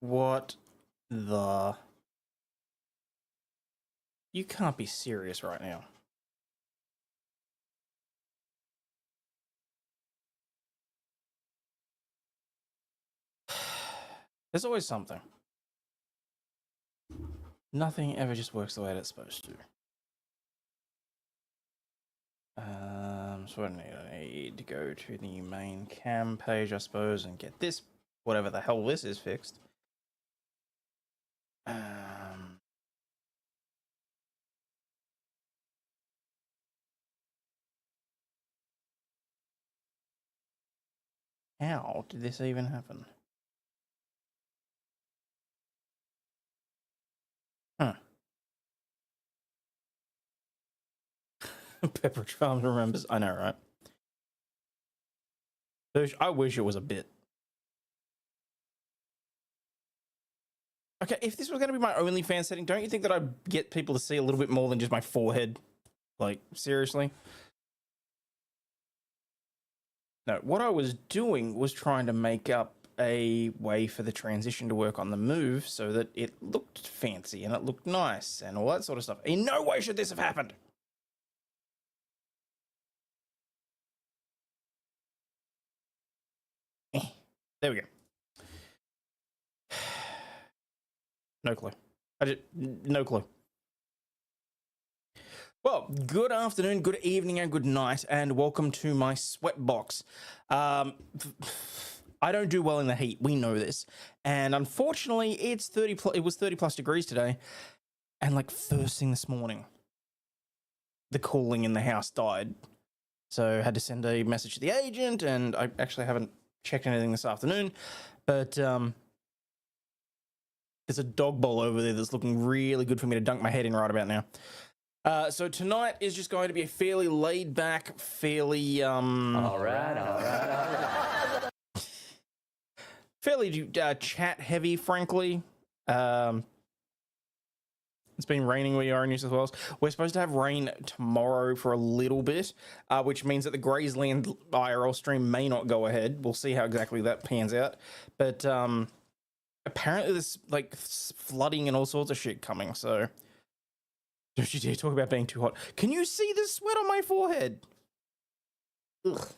What the... You can't be serious right now. There's always something. Nothing ever just works the way it's supposed to. So what do I need? I need to go to the main cam page, I suppose, and get this, whatever the hell this is, fixed. How did this even happen? Huh. Pepperidge Farm remembers. I know, right? I wish it was a bit. Okay, if this was going to be my OnlyFans setting, don't you think that I'd get people to see a little bit more than just my forehead? Like, seriously? No, what I was doing was trying to make up a way for the transition to work on the move so that it looked fancy and it looked nice and all that sort of stuff. In no way should this have happened. There we go. No clue. No clue. Well, good afternoon, good evening, and good night, and welcome to my sweatbox. I don't do well in the heat. We know this, and unfortunately, it was 30 plus degrees today, and like first thing this morning, the cooling in the house died. So I had to send a message to the agent, and I actually haven't checked anything this afternoon, but there's a dog bowl over there that's looking really good for me to dunk my head in right about now. So tonight is just going to be a fairly laid back, fairly all right. Fairly chat heavy, frankly. It's been raining where you are in New South Wales. We're supposed to have rain tomorrow for a little bit, which means that the Graysland IRL stream may not go ahead. We'll see how exactly that pans out. But apparently there's like flooding and all sorts of shit coming, so don't you dare talk about being too hot. Can you see the sweat on my forehead? Ugh.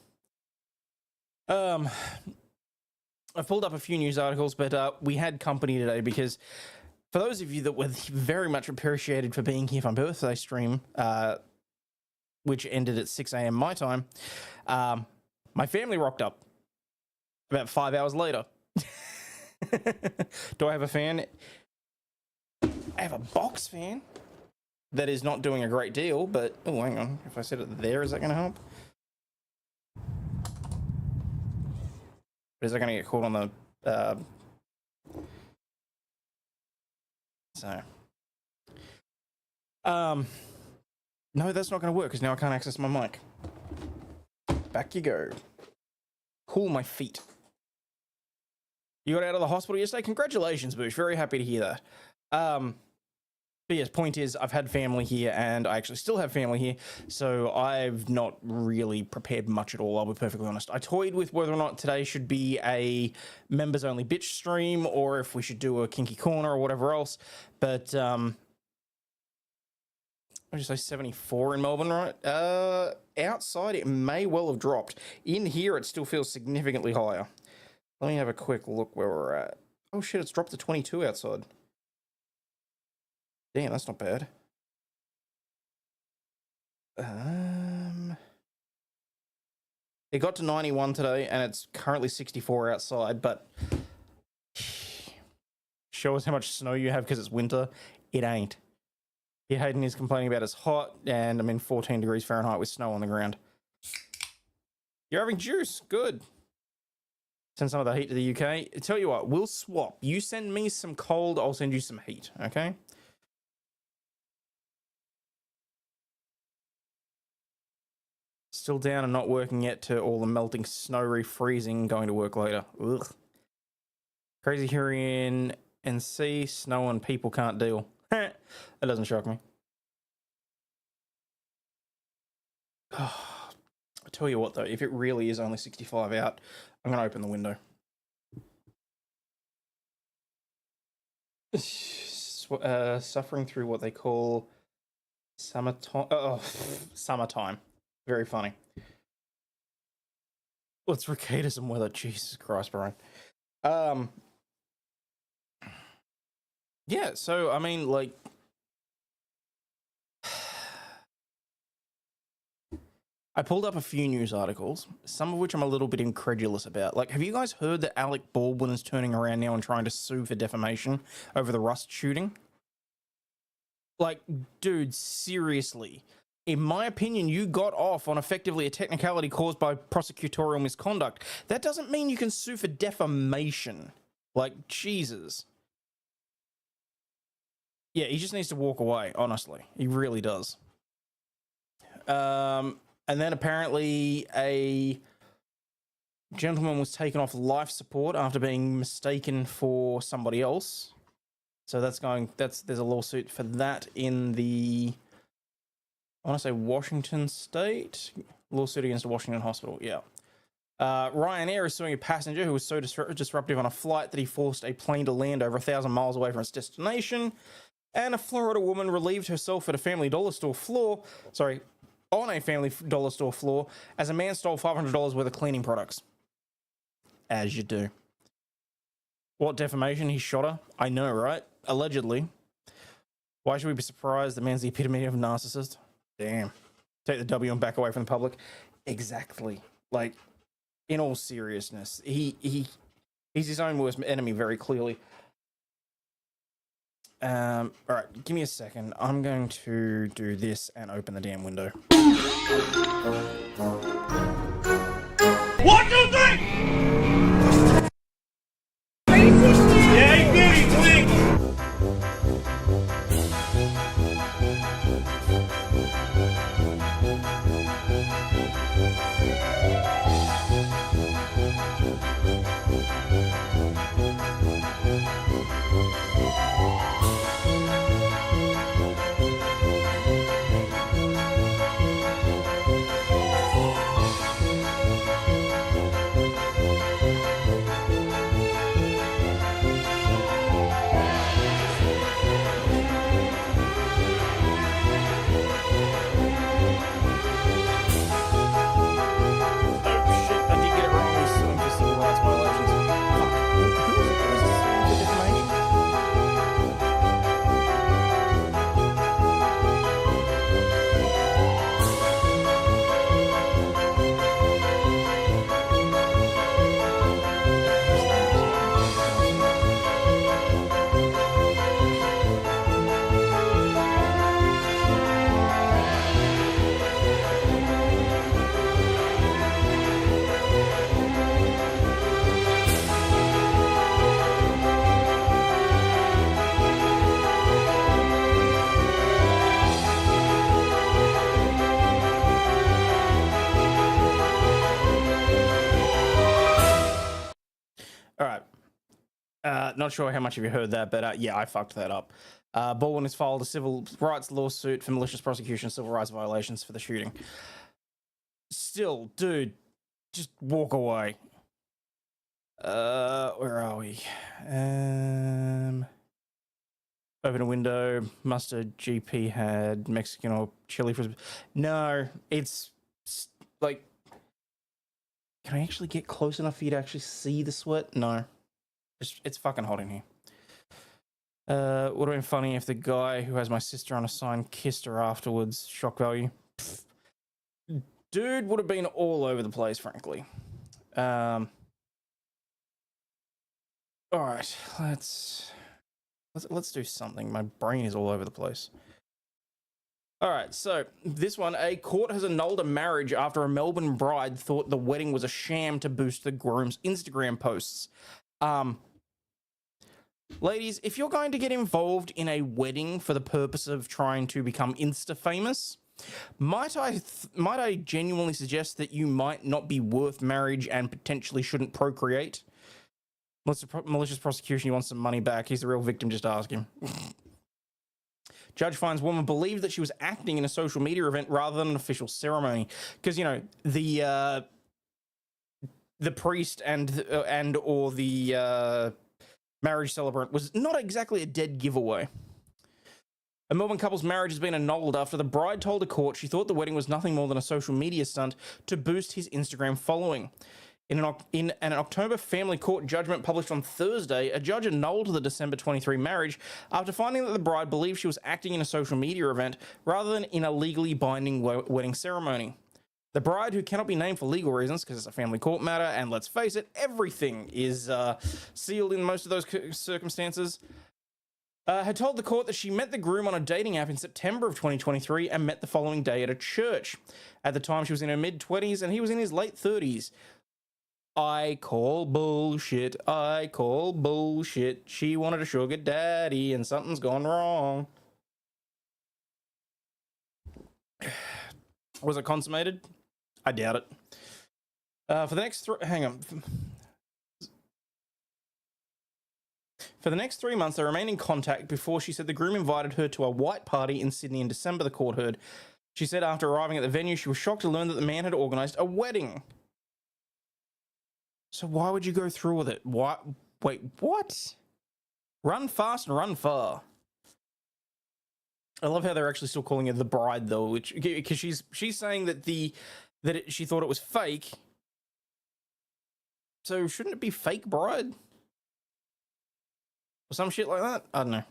I've pulled up a few news articles, but we had company today because for those of you that were very much appreciated for being here for my birthday stream, which ended at 6 a.m. my time, my family rocked up about 5 hours later. Do I have a fan? I have a box fan that is not doing a great deal, but oh, hang on. If I set it there, is that going to help? Is that going to get caught on the no, that's not going to work because now I can't access my mic. Back you go. Cool my feet. You got out of the hospital yesterday? Congratulations, Boosh. Very happy to hear that. But yes, point is, I've had family here, and I actually still have family here, so I've not really prepared much at all, I'll be perfectly honest. I toyed with whether or not today should be a members-only bitch stream, or if we should do a kinky corner or whatever else, but, what did you say, 74 in Melbourne, right? Outside, it may well have dropped. In here, it still feels significantly higher. Let me have a quick look where we're at. Oh shit, it's dropped to 22 outside. Damn, that's not bad. It got to 91 today, and it's currently 64 outside, but show us how much snow you have because it's winter. It ain't. Here Hayden is complaining about it's hot, and I'm in 14 degrees Fahrenheit with snow on the ground. You're having juice. Good. Send some of the heat to the UK. I tell you what, we'll swap. You send me some cold, I'll send you some heat, okay? Still down and not working yet to all the melting snow, refreezing, going to work later. Ugh. Crazy here in NC, snow and people can't deal. That doesn't shock me. Oh, I tell you what though, if it really is only 65 out, I'm going to open the window. Suffering through what they call summertime. Oh, summertime. Very funny. What's Ricatus and weather? Jesus Christ, Brian. Yeah, so I mean, like, I pulled up a few news articles, some of which I'm a little bit incredulous about. Like, have you guys heard that Alec Baldwin is turning around now and trying to sue for defamation over the Rust shooting? Like, dude, seriously. In my opinion, you got off on effectively a technicality caused by prosecutorial misconduct. That doesn't mean you can sue for defamation. Like, Jesus. Yeah, he just needs to walk away, honestly. He really does. And then apparently a gentleman was taken off life support after being mistaken for somebody else. So there's a lawsuit for that in the, I want to say Washington State, lawsuit against a Washington hospital. Yeah. Ryanair is suing a passenger who was so disruptive on a flight that he forced a plane to land over 1,000 miles away from its destination. And a Florida woman relieved herself at a Family Dollar store floor, on a Family Dollar store floor, as a man stole $500 worth of cleaning products. As you do. What defamation? He shot her? I know, right? Allegedly. Why should we be surprised? The man's the epitome of a narcissist. Damn. Take the W and back away from the public. Exactly. Like, in all seriousness, he's his own worst enemy very clearly. All right, give me a second. I'm going to do this and open the damn window. 1, 2, 3! Yeah, he did, he blinked! Not sure how much of you heard that, but yeah, I fucked that up. Baldwin has filed a civil rights lawsuit for malicious prosecution of civil rights violations for the shooting. Still, dude, just walk away. Where are we? Open a window. Mustard GP had Mexican or chili for. No, it's like. Can I actually get close enough for you to actually see the sweat? No. It's fucking hot in here. Would have been funny if the guy who has my sister on a sign kissed her afterwards. Shock value. Pfft. Dude would have been all over the place, frankly. All right, let's do something. My brain is all over the place. All right, so this one, a court has annulled a marriage after a Melbourne bride thought the wedding was a sham to boost the groom's Instagram posts. Ladies, if you're going to get involved in a wedding for the purpose of trying to become Insta famous, might I genuinely suggest that you might not be worth marriage and potentially shouldn't procreate? Malicious prosecution, he wants some money back. He's the real victim, just ask him. Judge finds woman believed that she was acting in a social media event rather than an official ceremony. Because, you know, the priest and or the marriage celebrant was not exactly a dead giveaway. A Melbourne couple's marriage has been annulled after the bride told a court she thought the wedding was nothing more than a social media stunt to boost his Instagram following. In an October family court judgment published on Thursday, a judge annulled the December 23 marriage after finding that the bride believed she was acting in a social media event rather than in a legally binding wedding ceremony. The bride, who cannot be named for legal reasons because it's a family court matter, and let's face it, everything is sealed in most of those circumstances, had told the court that she met the groom on a dating app in September of 2023 and met the following day at a church. At the time, she was in her mid-20s and he was in his late 30s. I call bullshit. I call bullshit. She wanted a sugar daddy and something's gone wrong. Was it consummated? I doubt it. For the next For the next 3 months, they remained in contact before she said the groom invited her to a white party in Sydney in December, the court heard. She said after arriving at the venue, she was shocked to learn that the man had organised a wedding. So why would you go through with it? What? Wait, what? Run fast and run far. I love how they're actually still calling her the bride, though, which because she's saying that she thought it was fake. So shouldn't it be fake bride? Or some shit like that? I don't know.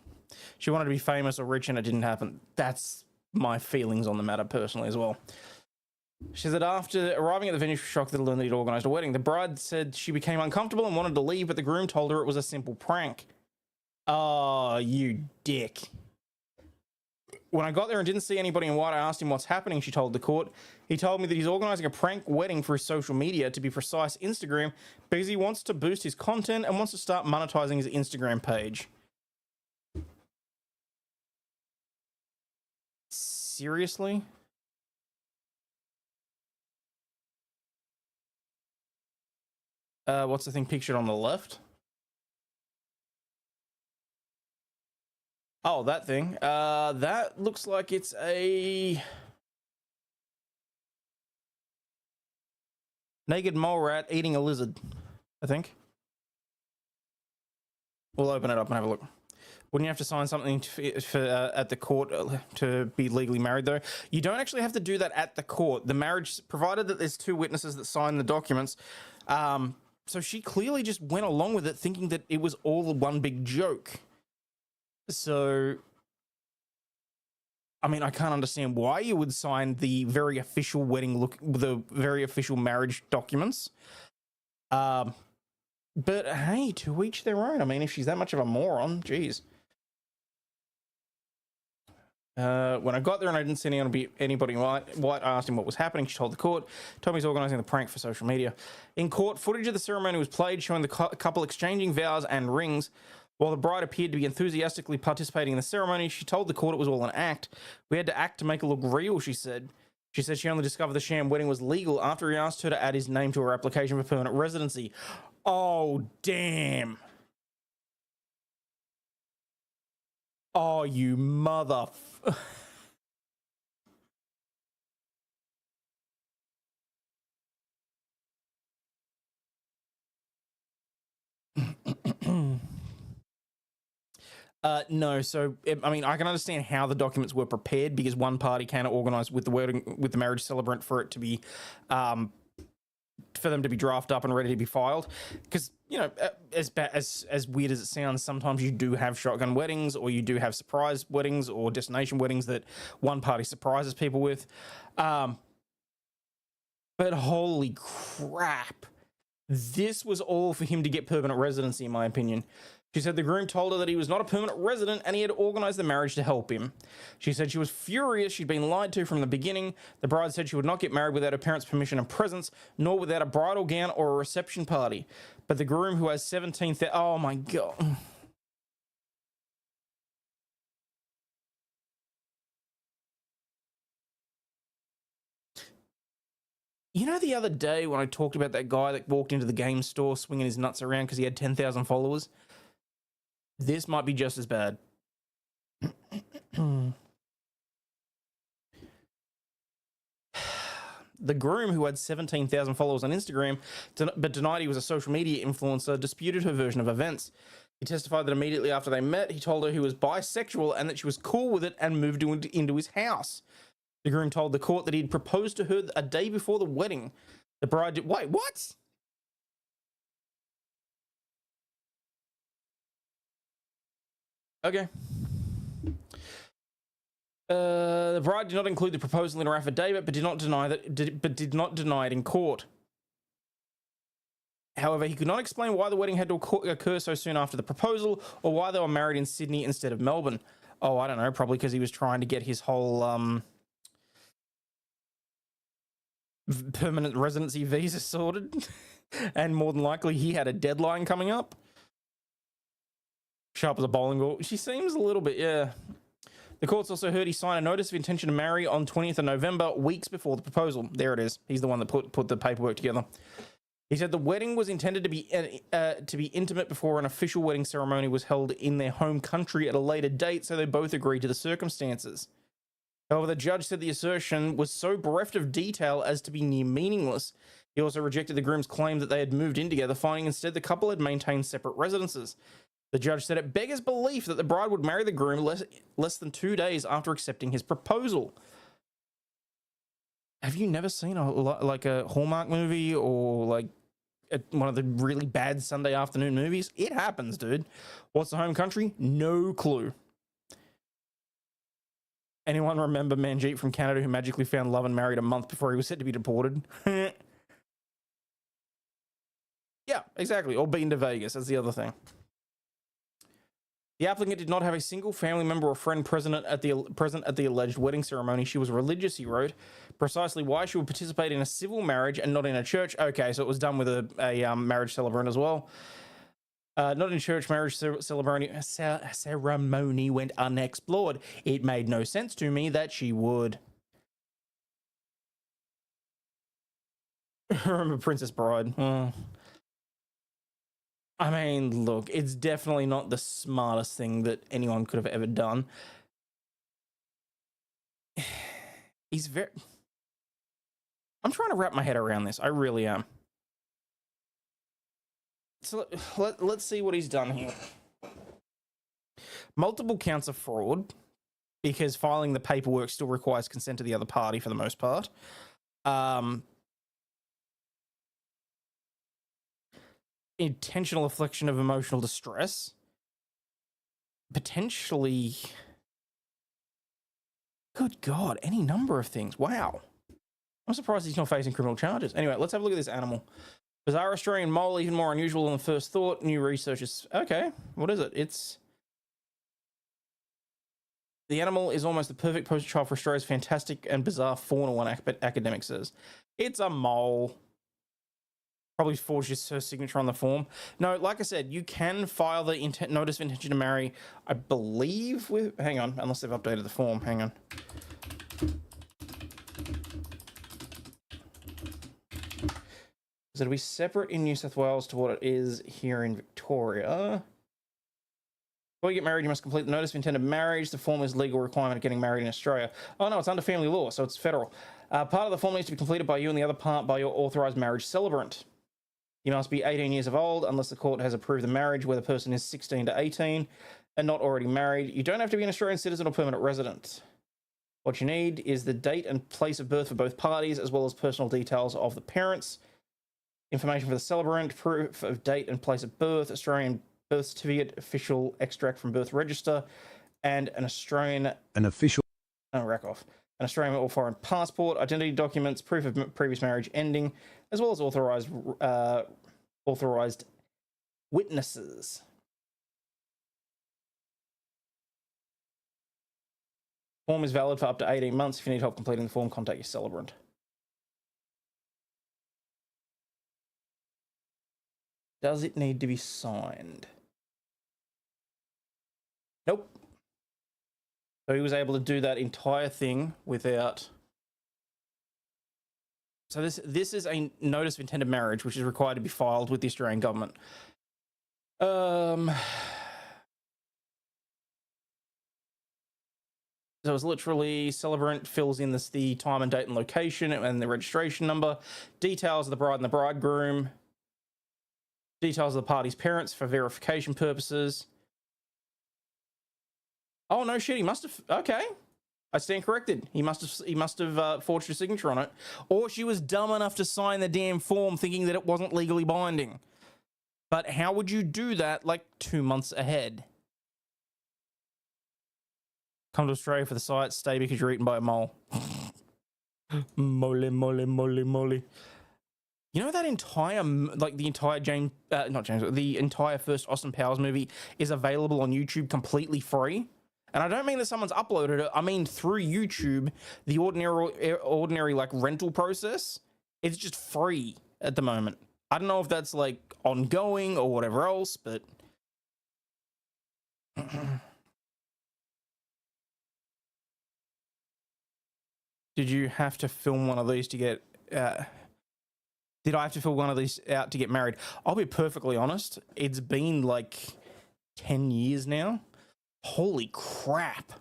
She wanted to be famous or rich and it didn't happen. That's my feelings on the matter personally as well. She said after arriving at the venue, she was shocked to learn that he'd organised a wedding. The bride said she became uncomfortable and wanted to leave, but the groom told her it was a simple prank. Oh, you dick. When I got there and didn't see anybody in white, I asked him what's happening, she told the court. He told me that he's organising a prank wedding for his social media, to be precise, Instagram, because he wants to boost his content and wants to start monetizing his Instagram page. Seriously? What's the thing pictured on the left? Oh, that thing. That looks like it's a naked mole rat eating a lizard, I think. We'll open it up and have a look. Wouldn't you have to sign something at the court to be legally married, though? You don't actually have to do that at the court. The marriage, provided that there's two witnesses that sign the documents. So she clearly just went along with it thinking that it was all one big joke. So, I mean, I can't understand why you would sign the very official the very official marriage documents. But hey, to each their own. I mean, if she's that much of a moron, geez. When I got there and I didn't see anybody white, I asked him what was happening. She told the court. Told me he's organising the prank for social media. In court, footage of the ceremony was played, showing the couple exchanging vows and rings. While the bride appeared to be enthusiastically participating in the ceremony, she told the court it was all an act. We had to act to make it look real, she said. She said she only discovered the sham wedding was legal after he asked her to add his name to her application for permanent residency. Oh, damn. Oh, you mother... No, so I mean, I can understand how the documents were prepared because one party kind of organised with the marriage celebrant for it to be, for them to be drafted up and ready to be filed. Because you know, as weird as it sounds, sometimes you do have shotgun weddings, or you do have surprise weddings, or destination weddings that one party surprises people with. But holy crap, this was all for him to get permanent residency, in my opinion. She said the groom told her that he was not a permanent resident and he had organised the marriage to help him. She said she was furious she'd been lied to from the beginning. The bride said she would not get married without her parents' permission and presence, nor without a bridal gown or a reception party. But the groom, who has 17,000... Oh my God. You know, the other day when I talked about that guy that walked into the game store swinging his nuts around because he had 10,000 followers? This might be just as bad. The groom, who had 17,000 followers on Instagram, but denied he was a social media influencer, disputed her version of events. He testified that immediately after they met, he told her he was bisexual and that she was cool with it and moved into his house. The groom told the court that he'd proposed to her a day before the wedding. The bride did... Wait, what? Okay. The bride did not include the proposal in her affidavit, but did not deny it in court. However, he could not explain why the wedding had to occur so soon after the proposal, or why they were married in Sydney instead of Melbourne. Oh, I don't know. Probably because he was trying to get his whole permanent residency visa sorted, and more than likely he had a deadline coming up. Sharp as a bowling ball. She seems a little bit, yeah. The courts also heard he signed a notice of intention to marry on 20th of November, weeks before the proposal. There it is. He's the one that put the paperwork together. He said the wedding was intended to be intimate before an official wedding ceremony was held in their home country at a later date, so they both agreed to the circumstances. However, the judge said the assertion was so bereft of detail as to be near meaningless. He also rejected the groom's claim that they had moved in together, finding instead the couple had maintained separate residences. The judge said it beggars belief that the bride would marry the groom less than 2 days after accepting his proposal. Have you never seen a Hallmark movie or like one of the really bad Sunday afternoon movies? It happens, dude. What's the home country? No clue. Anyone remember Manjeet from Canada who magically found love and married a month before he was set to be deported? Yeah, exactly. Or been to Vegas. That's the other thing. The applicant did not have a single family member or friend present at the alleged wedding ceremony. She was religious, he wrote. Precisely why she would participate in a civil marriage and not in a church. Okay, so it was done with a marriage celebrant as well. Not in church, marriage ceremony went unexplored. It made no sense to me that she would. Remember Princess Bride? I mean, look, it's definitely not the smartest thing that anyone could have ever done. He's very... I'm trying to wrap my head around this. I really am. So let's see what he's done here. Multiple counts of fraud, because filing the paperwork still requires consent of the other party for the most part. Intentional infliction of emotional distress. Potentially... Good God, any number of things. Wow. I'm surprised he's not facing criminal charges. Anyway, let's have a look at this animal. Bizarre Australian mole, even more unusual than first thought. New research is... Okay, what is it? It's... The animal is almost the perfect poster child for Australia's fantastic and bizarre fauna, one academic says. It's a mole. Probably forged her signature on the form. No, like I said, you can file the notice of intention to marry, I believe, with... Hang on, unless they've updated the form. Hang on. So it'll be separate in New South Wales to what it is here in Victoria. Before you get married, you must complete the notice of intent of marriage. The form is legal requirement of getting married in Australia. Oh no, it's under family law, so it's federal. Part of the form needs to be completed by you and the other part by your authorised marriage celebrant. You must be 18 years of old unless the court has approved the marriage where the person is 16 to 18 and not already married. You don't have to be an Australian citizen or permanent resident. What you need is the date and place of birth for both parties, as well as personal details of the parents. Information for the celebrant, proof of date and place of birth, Australian birth certificate, official extract from birth register, and an Australian... An official... Oh, rack off. An Australian or foreign passport, identity documents, proof of previous marriage ending, as well as authorised witnesses. Form is valid for up to 18 months. If you need help completing the form, contact your celebrant. Does it need to be signed? Nope. So he was able to do that entire thing without... So this is a notice of intent of marriage, which is required to be filed with the Australian government. So it's literally celebrant fills in the time and date and location and the registration number, details of the bride and the bridegroom, Details of the party's parents for verification purposes. Oh, no shit. He must have. Okay. I stand corrected. He must have forged a signature on it. Or she was dumb enough to sign the damn form thinking that it wasn't legally binding. But how would you do that like 2 months ahead? Come to Australia for the site, stay because you're eaten by a mole. Mole, mole, mole, mole. You know that entire, like the entire the entire first Austin Powers movie is available on YouTube completely free? And I don't mean that someone's uploaded it. I mean through YouTube, the ordinary like rental process, it's just free at the moment. I don't know if that's like ongoing or whatever else, but did you have to film one of these to get? Did I have to fill one of these out to get married? I'll be perfectly honest. It's been like 10 years now. Holy crap.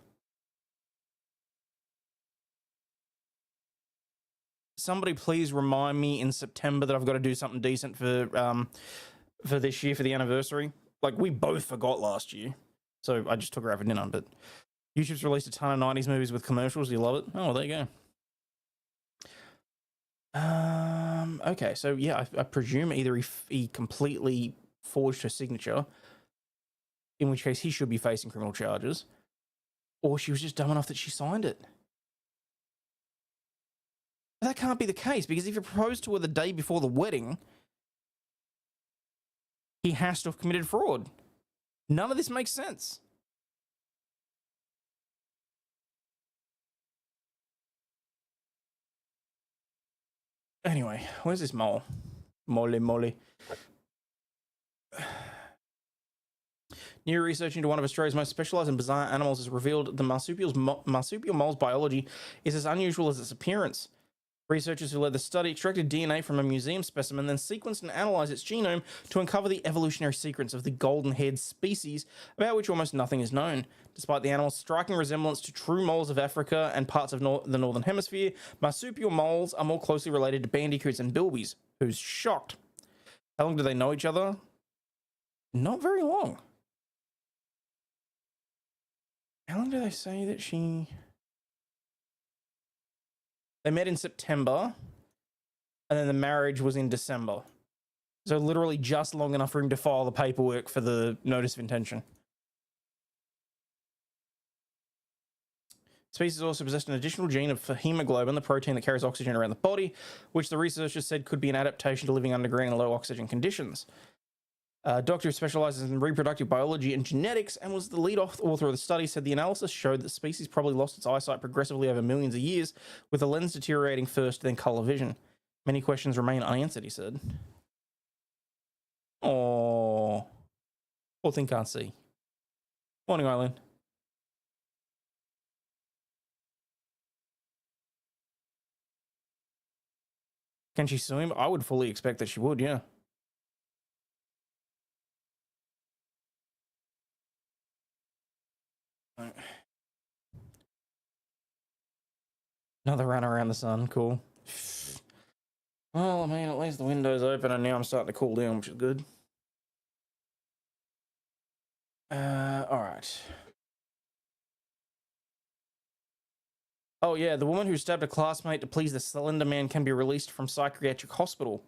Somebody please remind me in September that I've got to do something decent for this year for the anniversary. Like we both forgot last year. So I just took her out for dinner, but YouTube's released a ton of 90s movies with commercials. Do you love it? Oh, there you go. Okay, so yeah, I presume either he completely forged her signature, in which case he should be facing criminal charges, or she was just dumb enough that she signed it. But that can't be the case, because if you proposed to her the day before the wedding, he has to have committed fraud. None of this makes sense. Anyway, where's this mole? Molly. New research into one of Australia's most specialised and bizarre animals has revealed the marsupial mole's biology is as unusual as its appearance. Researchers who led the study extracted DNA from a museum specimen, then sequenced and analysed its genome to uncover the evolutionary secrets of the golden-haired species, about which almost nothing is known. Despite the animal's striking resemblance to true moles of Africa and parts of the Northern Hemisphere, marsupial moles are more closely related to bandicoots and bilbies. Who's shocked? How long do they know each other? Not very long. How long do they say that she... They met in September, and then the marriage was in December. So literally just long enough for him to file the paperwork for the notice of intention. Species also possessed an additional gene of hemoglobin, the protein that carries oxygen around the body, which the researchers said could be an adaptation to living underground in low oxygen conditions. A doctor who specializes in reproductive biology and genetics and was the lead author of the study said the analysis showed that the species probably lost its eyesight progressively over millions of years, with the lens deteriorating first, then color vision. Many questions remain unanswered, he said. Oh, poor thing can't see. Morning, Eileen. Can she sue him? I would fully expect that she would, yeah. Another run around the sun, cool. Well, I mean, at least the window's open and now I'm starting to cool down, which is good. Alright. Oh yeah, the woman who stabbed a classmate to please the Slender Man can be released from psychiatric hospital.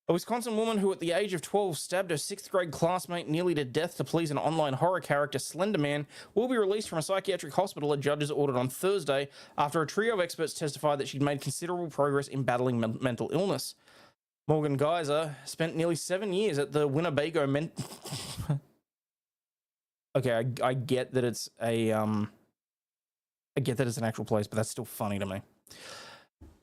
A Wisconsin woman who at the age of 12 stabbed her 6th grade classmate nearly to death to please an online horror character, Slender Man, will be released from a psychiatric hospital, a judge has ordered on Thursday, after a trio of experts testified that she'd made considerable progress in battling mental illness. Morgan Geyser spent nearly 7 years at the Winnebago Okay, I get that it's a I get that it's an actual place, but that's still funny to me.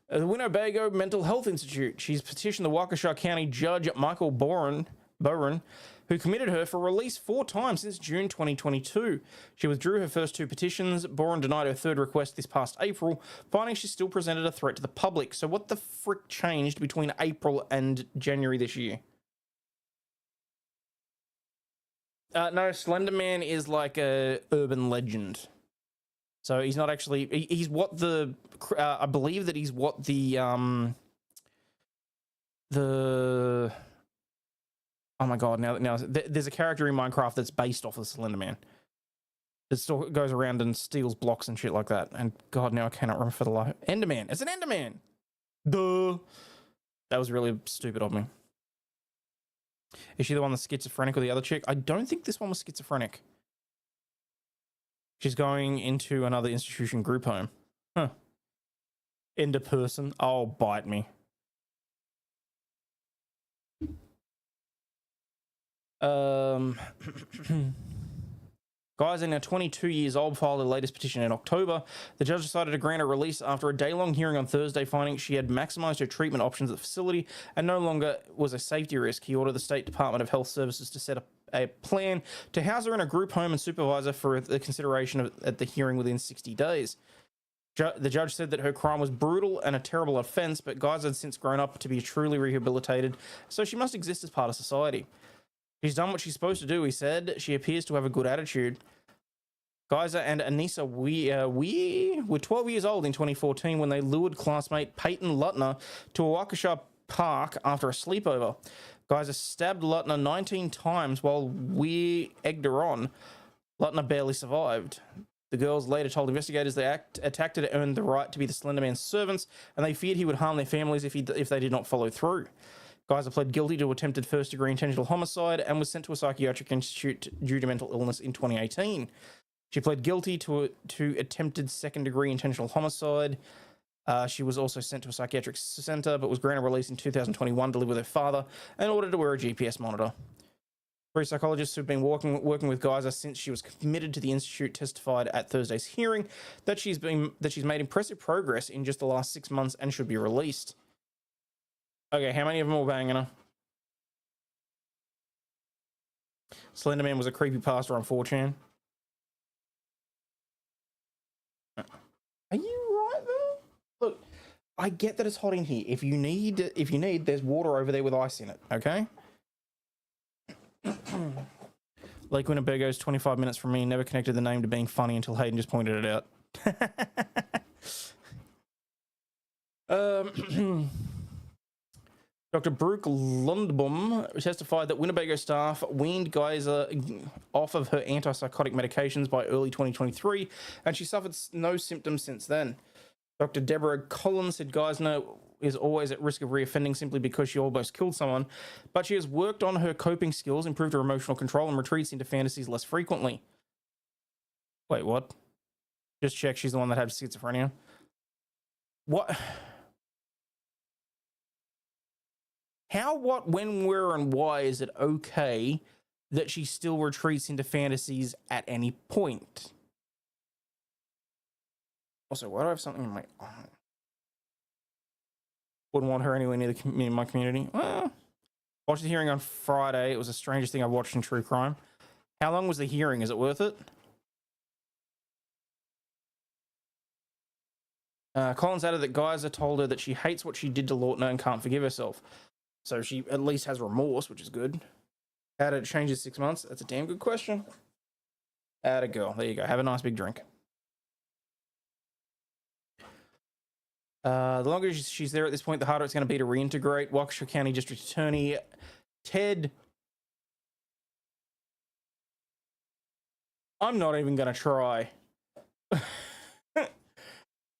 The Winnebago Mental Health Institute. She's petitioned the Waukesha County Judge Michael Boren, who committed her for release 4 times since June 2022. She withdrew her first 2 petitions. Boren denied her 3rd request this past April, finding she still presented a threat to the public. So what the frick changed between April and January this year? No, Slender Man is like a urban legend. So he's not actually, he's what the, I believe that he's what the Oh my god! Now there's a character in Minecraft that's based off of Slender Man. It still goes around and steals blocks and shit like that. And God, now I cannot remember for the life. Enderman. It's an Enderman. Duh. That was really stupid of me. Is she the one that's schizophrenic or the other chick? I don't think this one was schizophrenic. She's going into another institution group home. Huh. Ender person. Oh, bite me. Guys are now 22 years old, filed their latest petition in October. The judge decided to grant a release after a day-long hearing on Thursday, finding she had maximised her treatment options at the facility and no longer was a safety risk. He ordered the State Department of Health Services to set up a plan to house her in a group home and supervise her for the consideration at the hearing within 60 days. The judge said that her crime was brutal and a terrible offence, but Guys had since grown up to be truly rehabilitated, so she must exist as part of society. She's done what she's supposed to do, he said. She appears to have a good attitude. Geyser and Anissa were 12 years old in 2014 when they lured classmate Peyton Lutner to a Waukesha Park after a sleepover. Geyser stabbed Lutner 19 times while Weir egged her on. Lutner barely survived. The girls later told investigators they attacked her to earn the right to be the Slender Man's servants, and they feared he would harm their families if they did not follow through. Geyser pled guilty to attempted first-degree intentional homicide and was sent to a psychiatric institute due to mental illness in 2018. She pled guilty to attempted second-degree intentional homicide. She was also sent to a psychiatric centre, but was granted release in 2021 to live with her father and ordered to wear a GPS monitor. Three psychologists who've been working with Geyser since she was committed to the institute testified at Thursday's hearing that she's made impressive progress in just the last 6 months and should be released. Okay, how many of them were banging her? Slenderman was a creepypasta on 4chan. Are you right though? Look, I get that it's hot in here. If you need, there's water over there with ice in it. Okay. Lake Winnebago's 25 minutes from me. Never connected the name to being funny until Hayden just pointed it out. Dr. Brooke Lundbom testified that Winnebago staff weaned Geyser off of her antipsychotic medications by early 2023, and she suffered no symptoms since then. Dr. Deborah Collins said Geyser is always at risk of reoffending simply because she almost killed someone, but she has worked on her coping skills, improved her emotional control, and retreats into fantasies less frequently. Wait, what? Just check, she's the one that had schizophrenia. What? How, what, when, where, and why is it okay that she still retreats into fantasies at any point? Also, why do I have something in my eye? Wouldn't want her anywhere near my community. Well, watched the hearing on Friday. It was the strangest thing I've watched in true crime. How long was the hearing? Is it worth it? Collins added that Geyser told her that she hates what she did to Lautner and can't forgive herself. So she at least has remorse, which is good. How did it change in 6 months? That's a damn good question. Atta girl. There you go. Have a nice big drink. The longer she's there at this point, the harder it's going to be to reintegrate. Waukesha County District Attorney Ted... I'm not even going to try.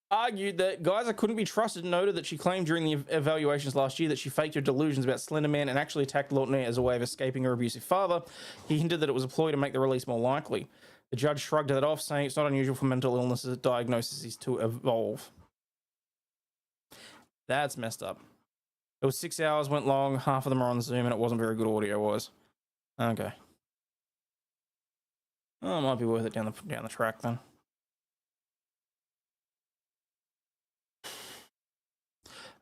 Argued that Geyser couldn't be trusted and noted that she claimed during the evaluations last year that she faked her delusions about Slenderman and actually attacked Lautner as a way of escaping her abusive father. He hinted that it was a ploy to make the release more likely. The judge shrugged that off, saying it's not unusual for mental illnesses diagnoses to evolve. That's messed up. It was 6 hours, went long, half of them are on Zoom, and it wasn't very good audio-wise. Okay. Oh, it might be worth it down the track then.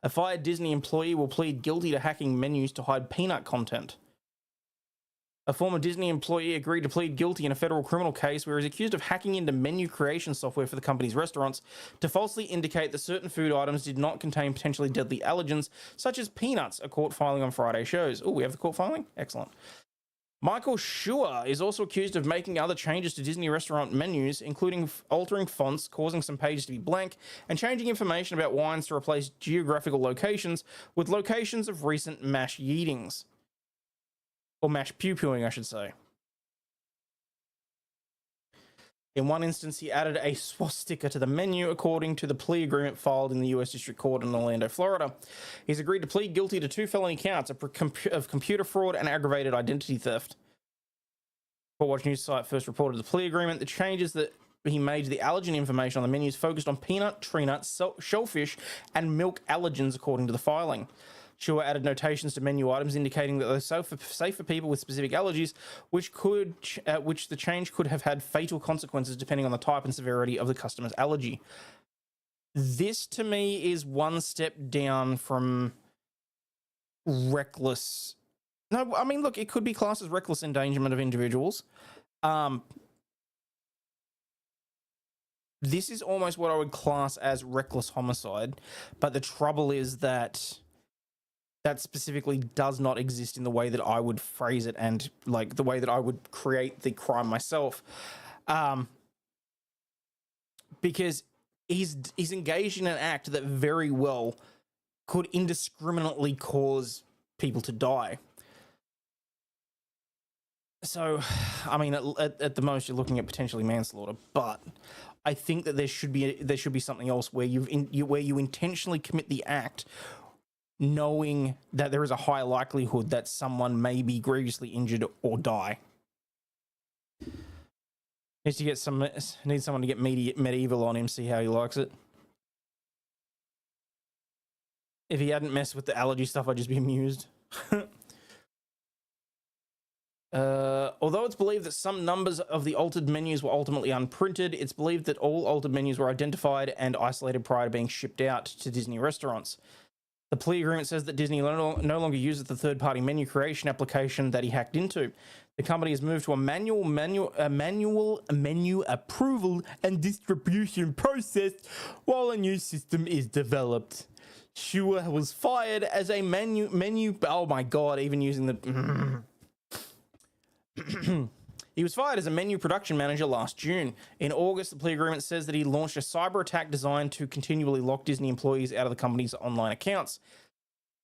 A fired Disney employee will plead guilty to hacking menus to hide peanut content. A former Disney employee agreed to plead guilty in a federal criminal case where he's accused of hacking into menu creation software for the company's restaurants to falsely indicate that certain food items did not contain potentially deadly allergens, such as peanuts, a court filing on Friday shows. Oh, we have the court filing? Excellent. Michael Schur is also accused of making other changes to Disney restaurant menus, including altering fonts, causing some pages to be blank, and changing information about wines to replace geographical locations with locations of recent mass yeetings. or mashed pew-pewing, I should say. In one instance, he added a swastika to the menu, according to the plea agreement filed in the U.S. District Court in Orlando, Florida. He's agreed to plead guilty to 2 felony counts of computer fraud and aggravated identity theft. Watch News site first reported the plea agreement. The changes that he made to the allergen information on the menus focused on peanut, tree nuts, shellfish, and milk allergens, according to the filing. Sure added notations to menu items indicating that they're safe for people with specific allergies, which the change could have had fatal consequences depending on the type and severity of the customer's allergy. This, to me, is one step down from reckless. No, I mean, look, it could be classed as reckless endangerment of individuals. This is almost what I would class as reckless homicide, but the trouble is that specifically does not exist in the way that I would phrase it and like the way that I would create the crime myself. Because he's engaged in an act that very well could indiscriminately cause people to die. So, I mean, at the most, you're looking at potentially manslaughter, but I think that there should be something else where you intentionally commit the act, knowing that there is a high likelihood that someone may be grievously injured or die. Needs someone to get medieval on him, see how he likes it. If he hadn't messed with the allergy stuff, I'd just be amused. Although it's believed that some numbers of the altered menus were ultimately unprinted, it's believed that all altered menus were identified and isolated prior to being shipped out to Disney restaurants. The plea agreement says that Disney no longer uses the third-party menu creation application that he hacked into. The company has moved to a manual menu approval and distribution process while a new system is developed. Shua was fired as a menu. Oh my god! Even using the. He was fired as a menu production manager last June. In August, the plea agreement says that he launched a cyber attack designed to continually lock Disney employees out of the company's online accounts.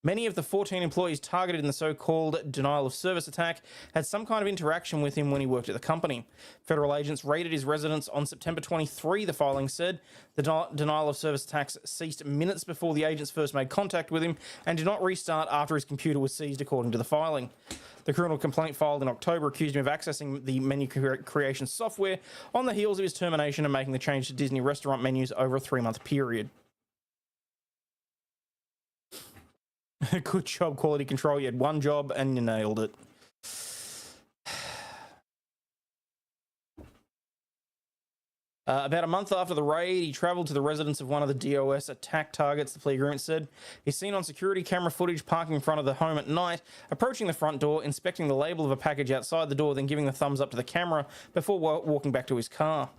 Many of the 14 employees targeted in the so-called denial of service attack had some kind of interaction with him when he worked at the company. Federal agents raided his residence on September 23, the filing said. The denial of service attacks ceased minutes before the agents first made contact with him and did not restart after his computer was seized, according to the filing. The criminal complaint filed in October accused him of accessing the menu creation software on the heels of his termination and making the change to Disney restaurant menus over a 3-month period. Good job, quality control. You had one job and you nailed it. About a month after the raid, he traveled to the residence of one of the DOS attack targets, the plea agreement said. He's seen on security camera footage parking in front of the home at night, approaching the front door, inspecting the label of a package outside the door, then giving the thumbs up to the camera before walking back to his car.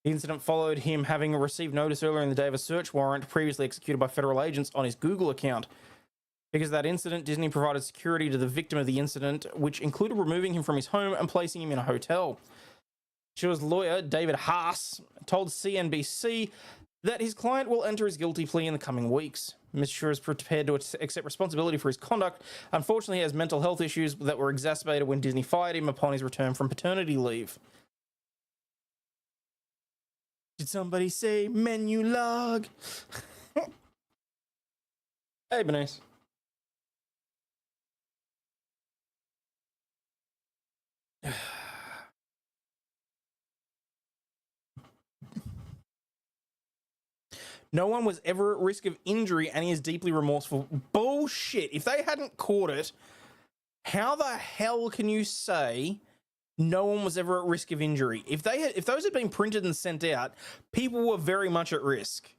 The incident followed him having received notice earlier in the day of a search warrant previously executed by federal agents on his Google account. Because of that incident, Disney provided security to the victim of the incident, which included removing him from his home and placing him in a hotel. Shua's lawyer, David Haas, told CNBC that his client will enter his guilty plea in the coming weeks. Mr. Shua is prepared to accept responsibility for his conduct. Unfortunately, he has mental health issues that were exacerbated when Disney fired him upon his return from paternity leave. Did somebody say menu log? Hey, Bernice. No one was ever at risk of injury and he is deeply remorseful. Bullshit. If they hadn't caught it, how the hell can you say no one was ever at risk of injury? If those had been printed and sent out, people were very much at risk.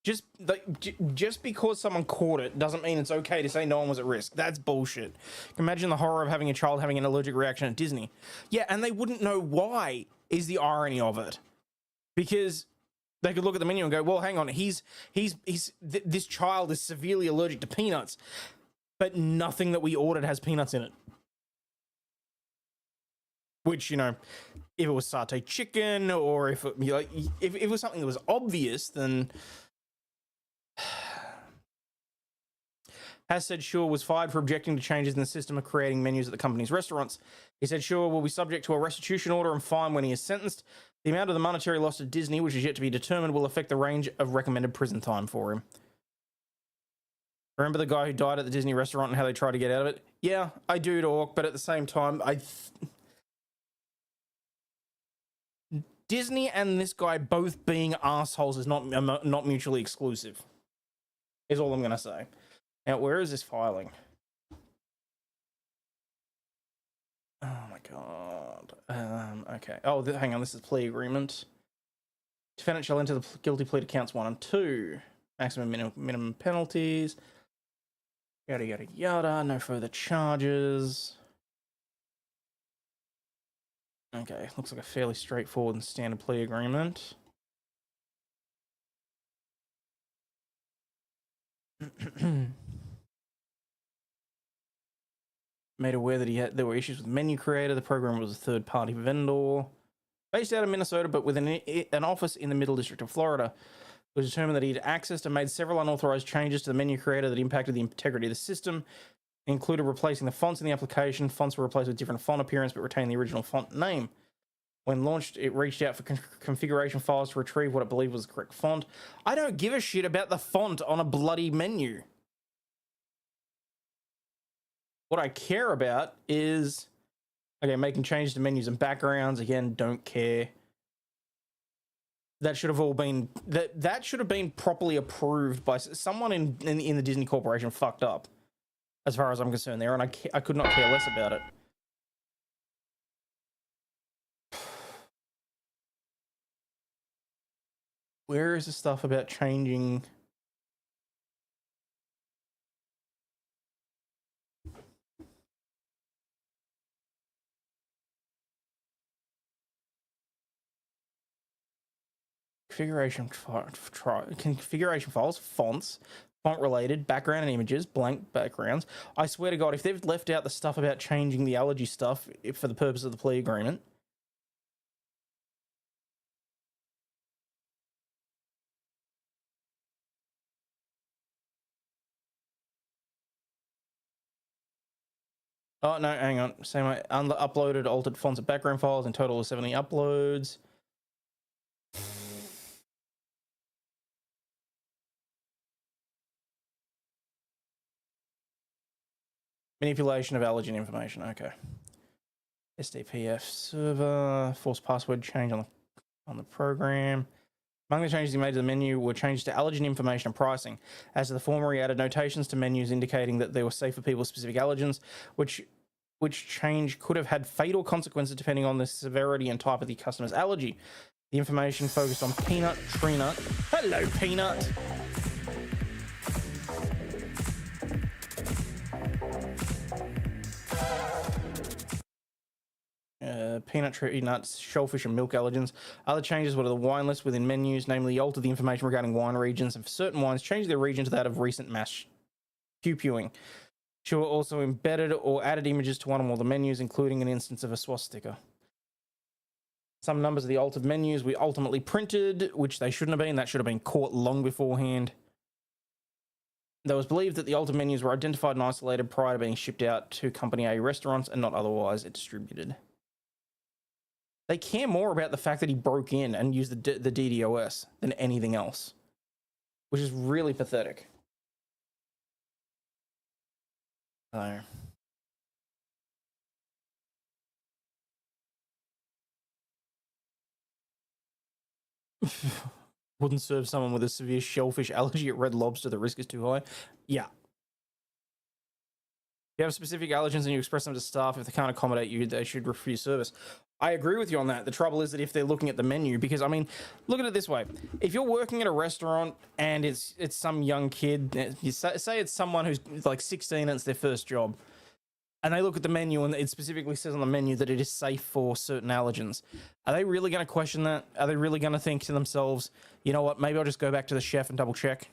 Just because someone caught it doesn't mean it's okay to say no one was at risk. That's bullshit. Imagine the horror of having a child having an allergic reaction at Disney. Yeah, and they wouldn't know why, is the irony of it. Because they could look at the menu and go, well, hang on, this child is severely allergic to peanuts, but nothing that we ordered has peanuts in it. Which, you know, if it was satay chicken or if it was something that was obvious, then has said Shaw was fired for objecting to changes in the system of creating menus at the company's restaurants. He said Shaw will be subject to a restitution order and fine when he is sentenced. The amount of the monetary loss to Disney, which is yet to be determined, will affect the range of recommended prison time for him. Remember the guy who died at the Disney restaurant and how they tried to get out of it? Yeah, I do talk, but at the same time, Disney and this guy both being assholes is not mutually exclusive, is all I'm going to say. Now, where is this filing? Oh my god. Okay. Oh, hang on. This is plea agreement. Defendant shall enter the guilty plea to counts 1 and 2. Maximum minimum penalties. Yada yada yada. No further charges. Okay. Looks like a fairly straightforward and standard plea agreement. Made aware that there were issues with the menu creator. The program was a third-party vendor based out of Minnesota, but with an office in the Middle District of Florida. It was determined that he had accessed and made several unauthorized changes to the menu creator that impacted the integrity of the system. It included replacing the fonts in the application. Fonts were replaced with different font appearance, but retained the original font name. When launched, it reached out for configuration files to retrieve what it believed was the correct font. I don't give a shit about the font on a bloody menu. What I care about is, okay, making changes to menus and backgrounds. Again, don't care. That should have all been that should have been properly approved by someone in the Disney Corporation. Fucked up, as far as I'm concerned there, and I could not care less about it. Where is the stuff about changing? Configuration files, fonts, font related, background and images, blank backgrounds. I swear to God, if they've left out the stuff about changing the allergy stuff for the purpose of the plea agreement. Oh, no, hang on. Same way. Uploaded, altered fonts and background files in total of 70 uploads. Manipulation of allergen information. Okay. SDPF server. Forced password change on the program. Among the changes he made to the menu were changes to allergen information and pricing. As to the former, he added notations to menus indicating that they were safe for people with specific allergens, which change could have had fatal consequences depending on the severity and type of the customer's allergy. The information focused on peanut, tree nut. Hello, peanut. Peanut, tree nuts, shellfish, and milk allergens. Other changes were to the wine list within menus, namely altered the information regarding wine regions, and for certain wines, changed their region to that of recent mass pew-pewing. Shaw also embedded or added images to one or more of the menus, including an instance of a swastika. Some numbers of the altered menus we ultimately printed, which they shouldn't have been. That should have been caught long beforehand. It was believed that the altered menus were identified and isolated prior to being shipped out to Company A restaurants and not otherwise distributed. They care more about the fact that he broke in and used the DDoS than anything else, which is really pathetic. So. Wouldn't serve someone with a severe shellfish allergy at Red Lobster. The risk is too high. Yeah. If you have specific allergens and you express them to staff, if they can't accommodate you, they should refuse service. I agree with you on that. The trouble is that if they're looking at the menu, because I mean, look at it this way: if you're working at a restaurant and it's some young kid, you say it's someone who's like 16 and it's their first job, and they look at the menu and it specifically says on the menu that it is safe for certain allergens, are they really going to question that? Are they really going to think to themselves, you know what, maybe I'll just go back to the chef and double check?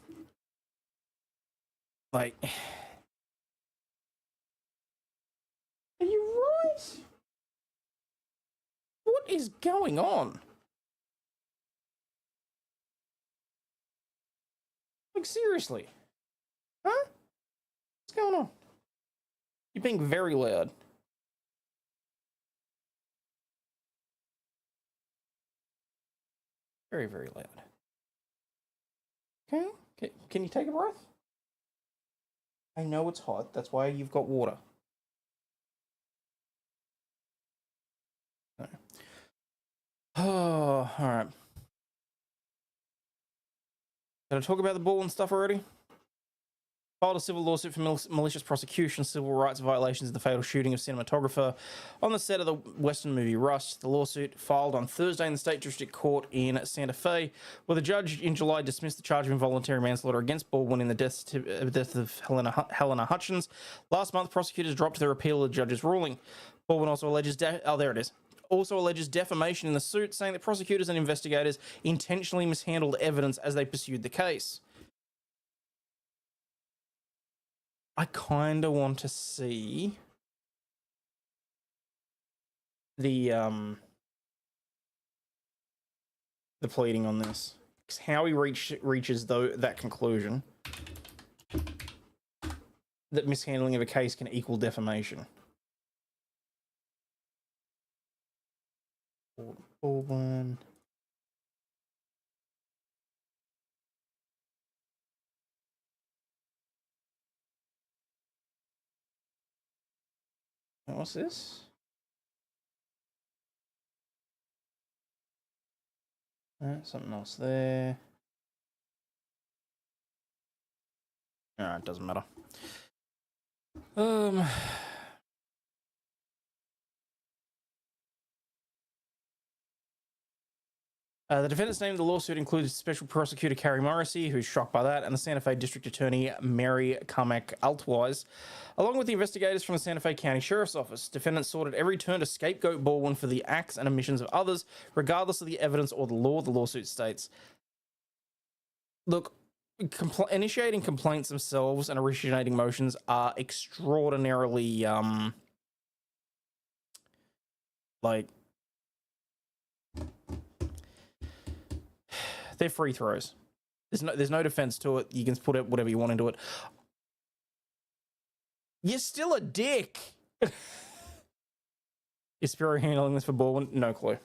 Like, are you right? What is going on? Like, seriously? Huh? What's What's going on? You're being very loud. Very, very loud. Okay. Can you take a breath? I know it's hot. That's why you've got water. No. Oh, all right. Did I talk about the ball and stuff already? Filed a civil lawsuit for malicious prosecution, civil rights violations of the fatal shooting of cinematographer on the set of the Western movie Rust. The lawsuit, filed on Thursday in the State District Court in Santa Fe, where the judge in July dismissed the charge of involuntary manslaughter against Baldwin in the death of Helena Hutchins. Last month, prosecutors dropped their appeal of the judge's ruling. Baldwin also alleges also alleges defamation in the suit, saying that prosecutors and investigators intentionally mishandled evidence as they pursued the case. I kind of want to see the pleading on this. How he reaches that conclusion that mishandling of a case can equal defamation. Baldwin. What's this? Something else there. Alright, it doesn't matter. The defendants named in the lawsuit included Special Prosecutor Carrie Morrissey, who's shocked by that, and the Santa Fe District Attorney Mary Carmack Altwise, along with the investigators from the Santa Fe County Sheriff's Office. Defendants sought at every turn to scapegoat Baldwin for the acts and omissions of others, regardless of the evidence or the law, the lawsuit states. Look, initiating complaints themselves and originating motions are extraordinarily, they're free throws. There's no defense to it. You can put it whatever you want into it. You're still a dick. Is Spiro handling this for Baldwin? No clue.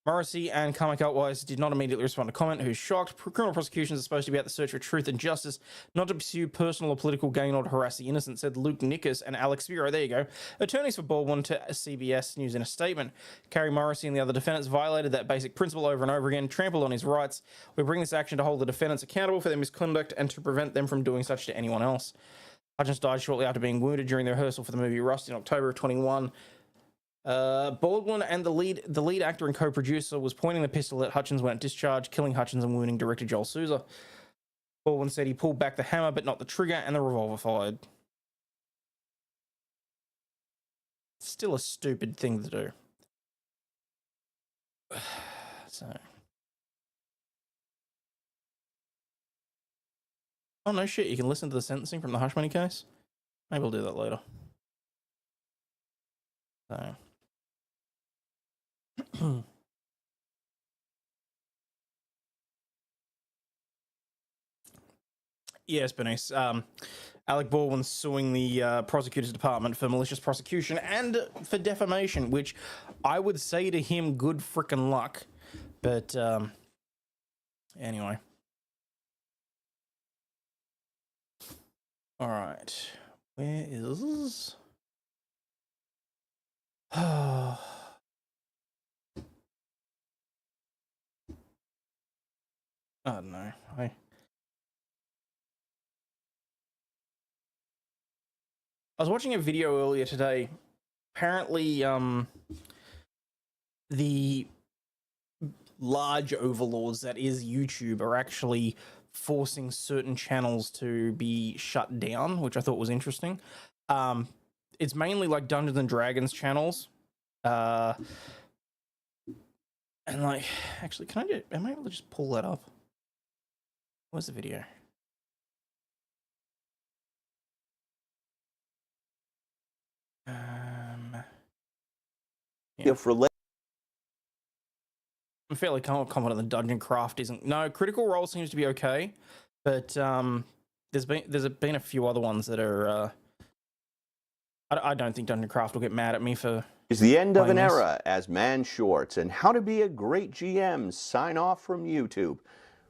Morrissey and Carmack Altwise did not immediately respond to comment, who's shocked. Criminal prosecutions are supposed to be about the search for truth and justice, not to pursue personal or political gain or to harass the innocent, said Luke Nickus and Alex Spiro. There you go. Attorneys for Baldwin to CBS News in a statement. Carrie Morrissey and the other defendants violated that basic principle over and over again, trampled on his rights. We bring this action to hold the defendants accountable for their misconduct and to prevent them from doing such to anyone else. Hutchins died shortly after being wounded during the rehearsal for the movie Rust in October of 21. Baldwin and the lead actor and co-producer was pointing the pistol at Hutchins when it discharged, killing Hutchins and wounding director Joel Souza. Baldwin said he pulled back the hammer but not the trigger, and the revolver fired. Still a stupid thing to do. So. Oh no shit, you can listen to the sentencing from the Hush Money case? Maybe we'll do that later. So. Yes, Bernice. Alec Baldwin suing the prosecutor's department for malicious prosecution and for defamation, which I would say to him, good frickin' luck. But anyway. All right. Where is... I don't know. I was watching a video earlier today. Apparently, the large overlords that is YouTube are actually forcing certain channels to be shut down, which I thought was interesting. It's mainly like Dungeons and Dragons channels. And like, actually, am I able to just pull that up? Where's the video? Yeah. I'm fairly confident the dungeon craft isn't. No, Critical Role seems to be okay, but there's been a few other ones that are. I don't think Dungeon Craft will get mad at me for. Is the end of an this. era as Man Shorts and how to be a great GM sign off from YouTube.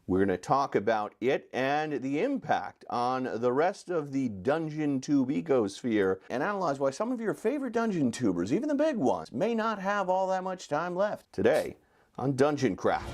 We're going to talk about it and the impact on the rest of the Dungeon Tube ecosphere and analyze why some of your favorite Dungeon Tubers, even the big ones, may not have all that much time left. Today on Dungeon Craft.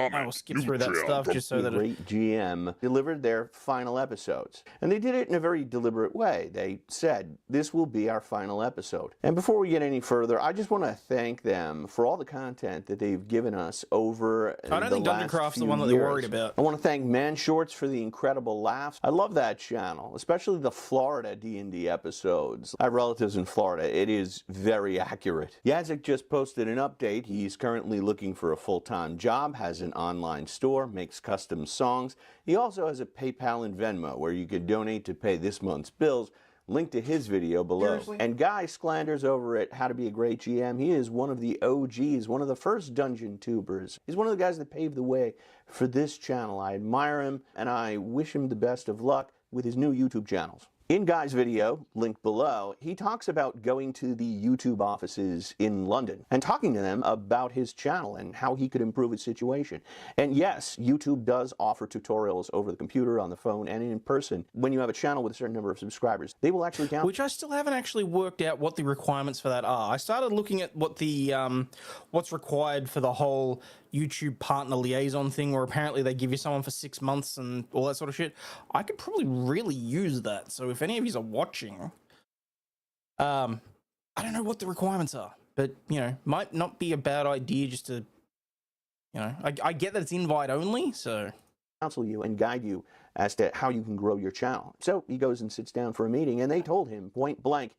I will skip through that stuff just so that Great GM delivered their final episodes. And they did it in a very deliberate way. They said, this will be our final episode. And before we get any further, I just want to thank them for all the content that they've given us over the last few years. I don't think Dungeon Craft's the one that they're worried about. I want to thank Man Shorts for the incredible laughs. I love that channel, especially the Florida D&D episodes. I have relatives in Florida. It is very accurate. Yazik just posted an update. He's currently looking for a full-time job, has an online store, makes custom songs. He also has a PayPal and Venmo where you could donate to pay this month's bills. Link to his video below. Seriously? And Guy Sklanders over at How to Be a Great GM, he is one of the OGs, one of the first Dungeon Tubers. He's one of the guys that paved the way for this channel. I admire him and I wish him the best of luck with his new YouTube channels. In Guy's video, linked below, he talks about going to the YouTube offices in London and talking to them about his channel and how he could improve his situation. And yes, YouTube does offer tutorials over the computer, on the phone, and in person. When you have a channel with a certain number of subscribers, they will actually count. Which I still haven't actually worked out what the requirements for that are. I started looking at what the what's required for the whole YouTube partner liaison thing, where apparently they give you someone for 6 months and all that sort of shit. I could probably really use that. So if any of you are watching, I don't know what the requirements are, but you know, might not be a bad idea just to, you know, I get that it's invite only, so counsel you and guide you as to how you can grow your channel. So he goes and sits down for a meeting and they told him point blank,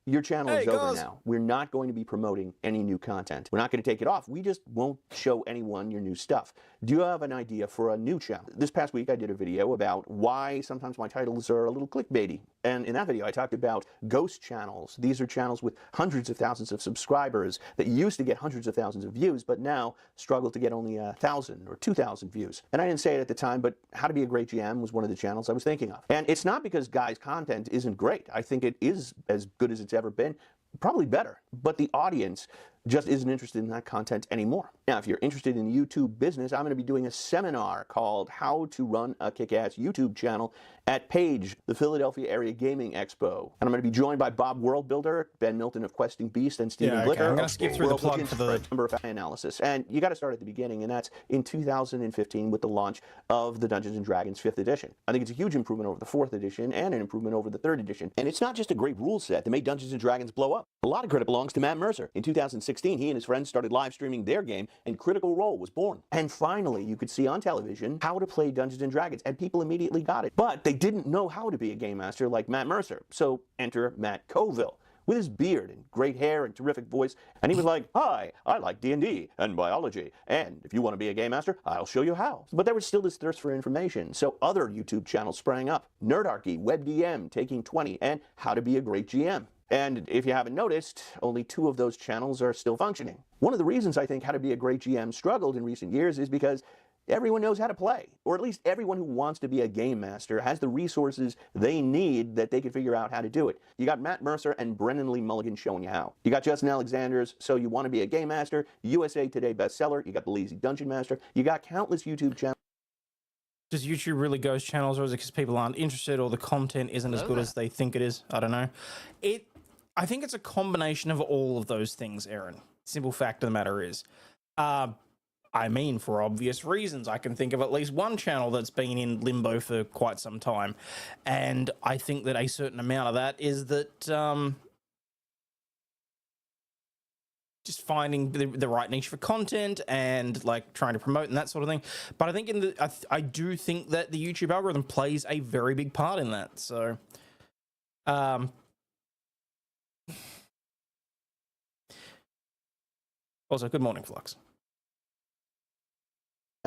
your channel is over now. We're not going to be promoting any new content. We're not going to take it off. We just won't show anyone your new stuff. Do you have an idea for a new channel? This past week I did a video about why sometimes my titles are a little clickbaity. And in that video I talked about ghost channels. These are channels with hundreds of thousands of subscribers that used to get hundreds of thousands of views, but now struggle to get only 1,000 or 2,000 views. And I didn't say it at the time, but How to Be a Great GM was one of the channels I was thinking of. And it's not because Guy's content isn't great. I think it is as good as it's ever been, probably better, but the audience just isn't interested in that content anymore. Now, if you're interested in YouTube business, I'm going to be doing a seminar called How to Run a Kick-Ass YouTube Channel at PAGE, the Philadelphia Area Gaming Expo. And I'm going to be joined by Bob Worldbuilder, Ben Milton of Questing Beast, and Stephen Blicker. I'm going to skip through the plug for the number of analysis. And you got to start at the beginning, and that's in 2015 with the launch of the Dungeons & Dragons 5th edition. I think it's a huge improvement over the 4th edition and an improvement over the 3rd edition. And it's not just a great rule set that made Dungeons & Dragons blow up. A lot of credit belongs to Matt Mercer. In 2016, he and his friends started live streaming their game, and Critical Role was born. And finally, you could see on television how to play Dungeons & Dragons, and people immediately got it. But they didn't know how to be a game master like Matt Mercer. So enter Matt Colville, with his beard and great hair and terrific voice, and he was like, hi, I like D&D and biology, and if you want to be a game master, I'll show you how. But there was still this thirst for information, so other YouTube channels sprang up. Nerdarchy, WebDM, Taking 20, and How to Be a Great GM. And if you haven't noticed, only 2 of those channels are still functioning. One of the reasons I think How to Be a Great GM struggled in recent years is because everyone knows how to play, or at least everyone who wants to be a game master has the resources they need that they can figure out how to do it. You got Matt Mercer and Brennan Lee Mulligan showing you how. You got Justin Alexander's So You Want to Be a Game Master, USA Today bestseller, you got the Lazy Dungeon Master, you got countless YouTube channels. Does YouTube really ghost channels, or is it because people aren't interested, or the content isn't as good as they think it is? I don't know. I think it's a combination of all of those things, Aaron. Simple fact of the matter is, I mean, for obvious reasons, I can think of at least one channel that's been in limbo for quite some time, and I think that a certain amount of that is that just finding the right niche for content and like trying to promote and that sort of thing. But I think I do think that the YouTube algorithm plays a very big part in that. So, also, good morning, Flux.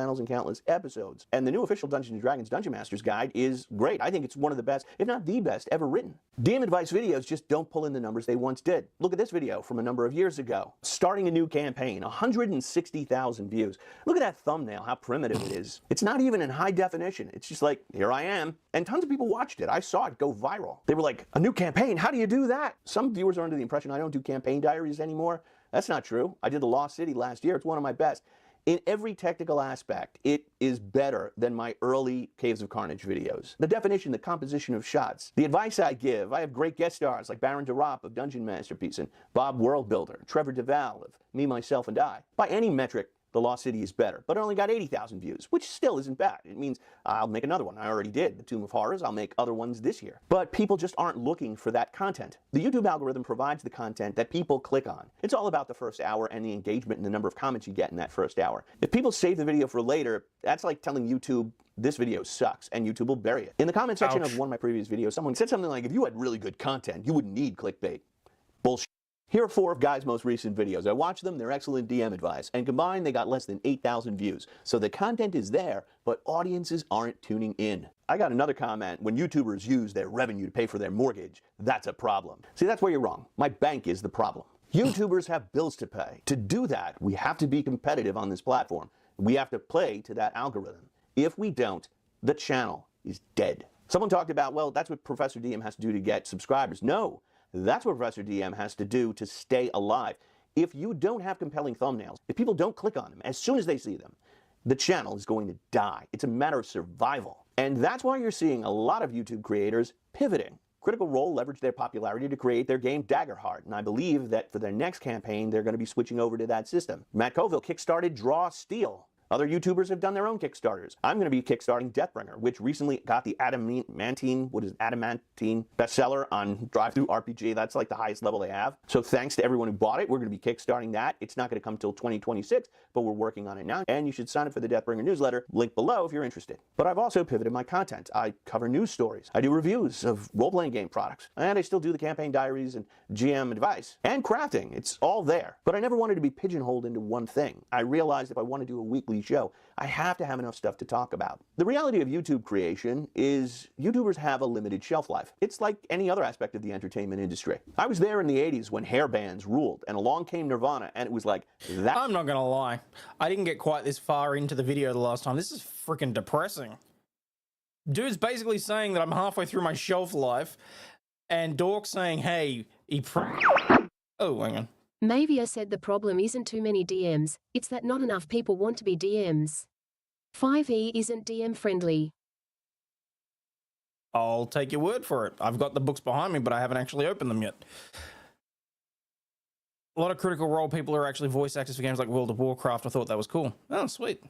channels and countless episodes. And the new official Dungeons & Dragons Dungeon Master's Guide is great. I think it's one of the best, if not the best, ever written. DM advice videos just don't pull in the numbers they once did. Look at this video from a number of years ago. Starting a new campaign, 160,000 views. Look at that thumbnail, how primitive it is. It's not even in high definition. It's just like, here I am. And tons of people watched it. I saw it go viral. They were like, a new campaign? How do you do that? Some viewers are under the impression I don't do campaign diaries anymore. That's not true. I did The Lost City last year. It's one of my best. In every technical aspect, it is better than my early Caves of Carnage videos. The definition, the composition of shots, the advice I give. I have great guest stars like Baron DeRopp of Dungeon Masterpiece and Bob Worldbuilder, Trevor DeVal of Me, Myself, and I. By any metric, The Lost City is better, but it only got 80,000 views, which still isn't bad. It means I'll make another one. I already did. The Tomb of Horrors, I'll make other ones this year. But people just aren't looking for that content. The YouTube algorithm provides the content that people click on. It's all about the first hour and the engagement and the number of comments you get in that first hour. If people save the video for later, that's like telling YouTube, this video sucks, and YouTube will bury it. In the comment section of one of my previous videos, someone said something like, if you had really good content, you wouldn't need clickbait. Bullshit. Here are 4 of Guy's most recent videos. I watched them, they're excellent DM advice, and combined they got less than 8,000 views. So the content is there, but audiences aren't tuning in. I got another comment, when YouTubers use their revenue to pay for their mortgage, that's a problem. See, that's where you're wrong. My bank is the problem. YouTubers have bills to pay. To do that, we have to be competitive on this platform. We have to play to that algorithm. If we don't, the channel is dead. Someone talked about, well, that's what Professor DM has to do to get subscribers. No. That's what Professor DM has to do to stay alive. If you don't have compelling thumbnails, if people don't click on them as soon as they see them, the channel is going to die. It's a matter of survival. And that's why you're seeing a lot of YouTube creators pivoting. Critical Role leveraged their popularity to create their game Daggerheart, and I believe that for their next campaign, they're going to be switching over to that system. Matt Colville kickstarted Draw Steel. Other YouTubers have done their own Kickstarters. I'm going to be kickstarting Deathbringer, which recently got the Adamantine bestseller on DriveThruRPG. That's like the highest level they have. So thanks to everyone who bought it. We're going to be kickstarting that. It's not going to come till 2026, but we're working on it now. And you should sign up for the Deathbringer newsletter, link below if you're interested. But I've also pivoted my content. I cover news stories. I do reviews of role-playing game products. And I still do the campaign diaries and GM advice and crafting. It's all there. But I never wanted to be pigeonholed into one thing. I realized if I want to do a weekly show, I have to have enough stuff to talk about. The reality of YouTube creation is YouTubers have a limited shelf life. It's like any other aspect of the entertainment industry. I was there in the 80s when hair bands ruled, and along came Nirvana, and it was like that. I'm not gonna lie. I didn't get quite this far into the video the last time. This is freaking depressing. Dude's basically saying that I'm halfway through my shelf life, and Dork's saying, hey, oh, hang on. Mavia said the problem isn't too many DMs, it's that not enough people want to be DMs. 5e isn't DM friendly. I'll take your word for it. I've got the books behind me, but I haven't actually opened them yet. A lot of Critical Role people are actually voice actors for games like World of Warcraft. I thought that was cool. Oh, sweet.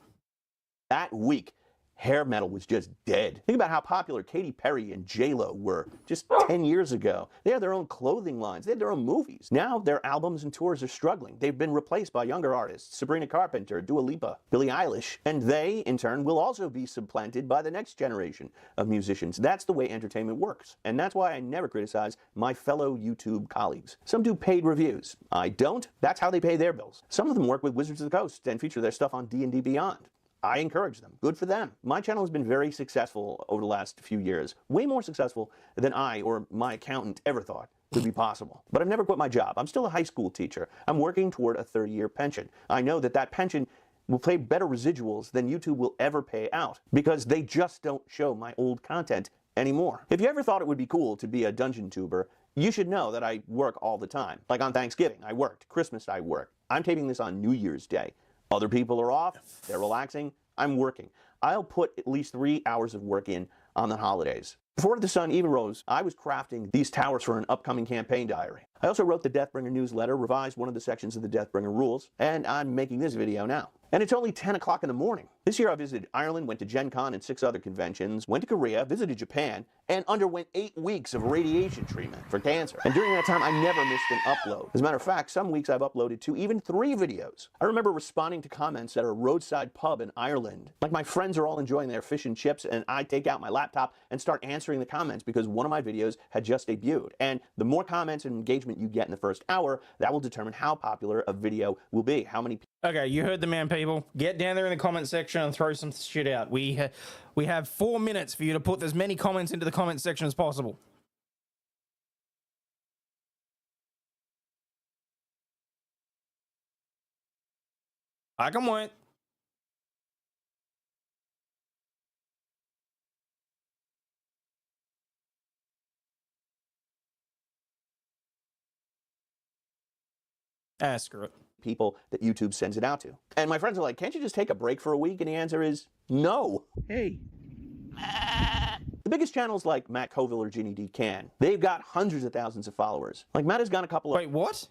That week, hair metal was just dead. Think about how popular Katy Perry and J-Lo were just 10 years ago. They had their own clothing lines. They had their own movies. Now their albums and tours are struggling. They've been replaced by younger artists, Sabrina Carpenter, Dua Lipa, Billie Eilish, and they, in turn, will also be supplanted by the next generation of musicians. That's the way entertainment works. And that's why I never criticize my fellow YouTube colleagues. Some do paid reviews. I don't. That's how they pay their bills. Some of them work with Wizards of the Coast and feature their stuff on D&D Beyond. I encourage them. Good for them. My channel has been very successful over the last few years. Way more successful than I or my accountant ever thought could be possible. But I've never quit my job. I'm still a high school teacher. I'm working toward a 30-year pension. I know that that pension will pay better residuals than YouTube will ever pay out because they just don't show my old content anymore. If you ever thought it would be cool to be a dungeon tuber, you should know that I work all the time. Like on Thanksgiving, I worked. Christmas, I worked. I'm taping this on New Year's Day. Other people are off, they're relaxing, I'm working. I'll put at least 3 hours of work in on the holidays. Before the sun even rose, I was crafting these towers for an upcoming campaign diary. I also wrote the Deathbringer newsletter, revised one of the sections of the Deathbringer rules, and I'm making this video now. And it's only 10 o'clock in the morning. This year I visited Ireland, went to Gen Con and 6 other conventions, went to Korea, visited Japan, and underwent 8 weeks of radiation treatment for cancer. And during that time, I never missed an upload. As a matter of fact, some weeks I've uploaded 2, even 3 videos. I remember responding to comments at a roadside pub in Ireland. Like my friends are all enjoying their fish and chips, and I take out my laptop and start answering the comments because one of my videos had just debuted. And the more comments and engagement you get in the first hour, that will determine how popular a video will be, how many people Okay, you heard the man, people. Get down there in the comment section and throw some shit out. We have 4 minutes for you to put as many comments into the comment section as possible. I can wait. Ah, screw it. People that YouTube sends it out to. And my friends are like, can't you just take a break for a week? And the answer is no. Hey. The biggest channels like Matt Colville or Ginny D can. They've got hundreds of thousands of followers. Like Matt has got a couple of... Wait, what?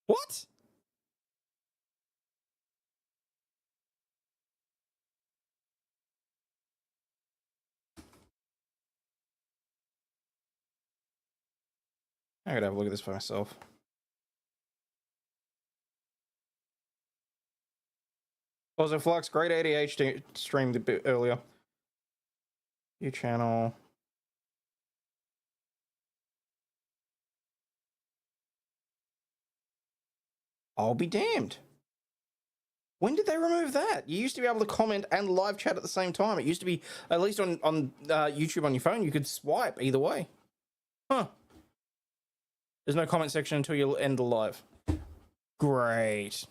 What? I gotta have a look at this for myself. Also, Flux, great ADH streamed a bit earlier. Your channel. I'll be damned. When did they remove that? You used to be able to comment and live chat at the same time. It used to be, at least on YouTube on your phone, you could swipe either way. Huh. There's no comment section until you end the live. Great.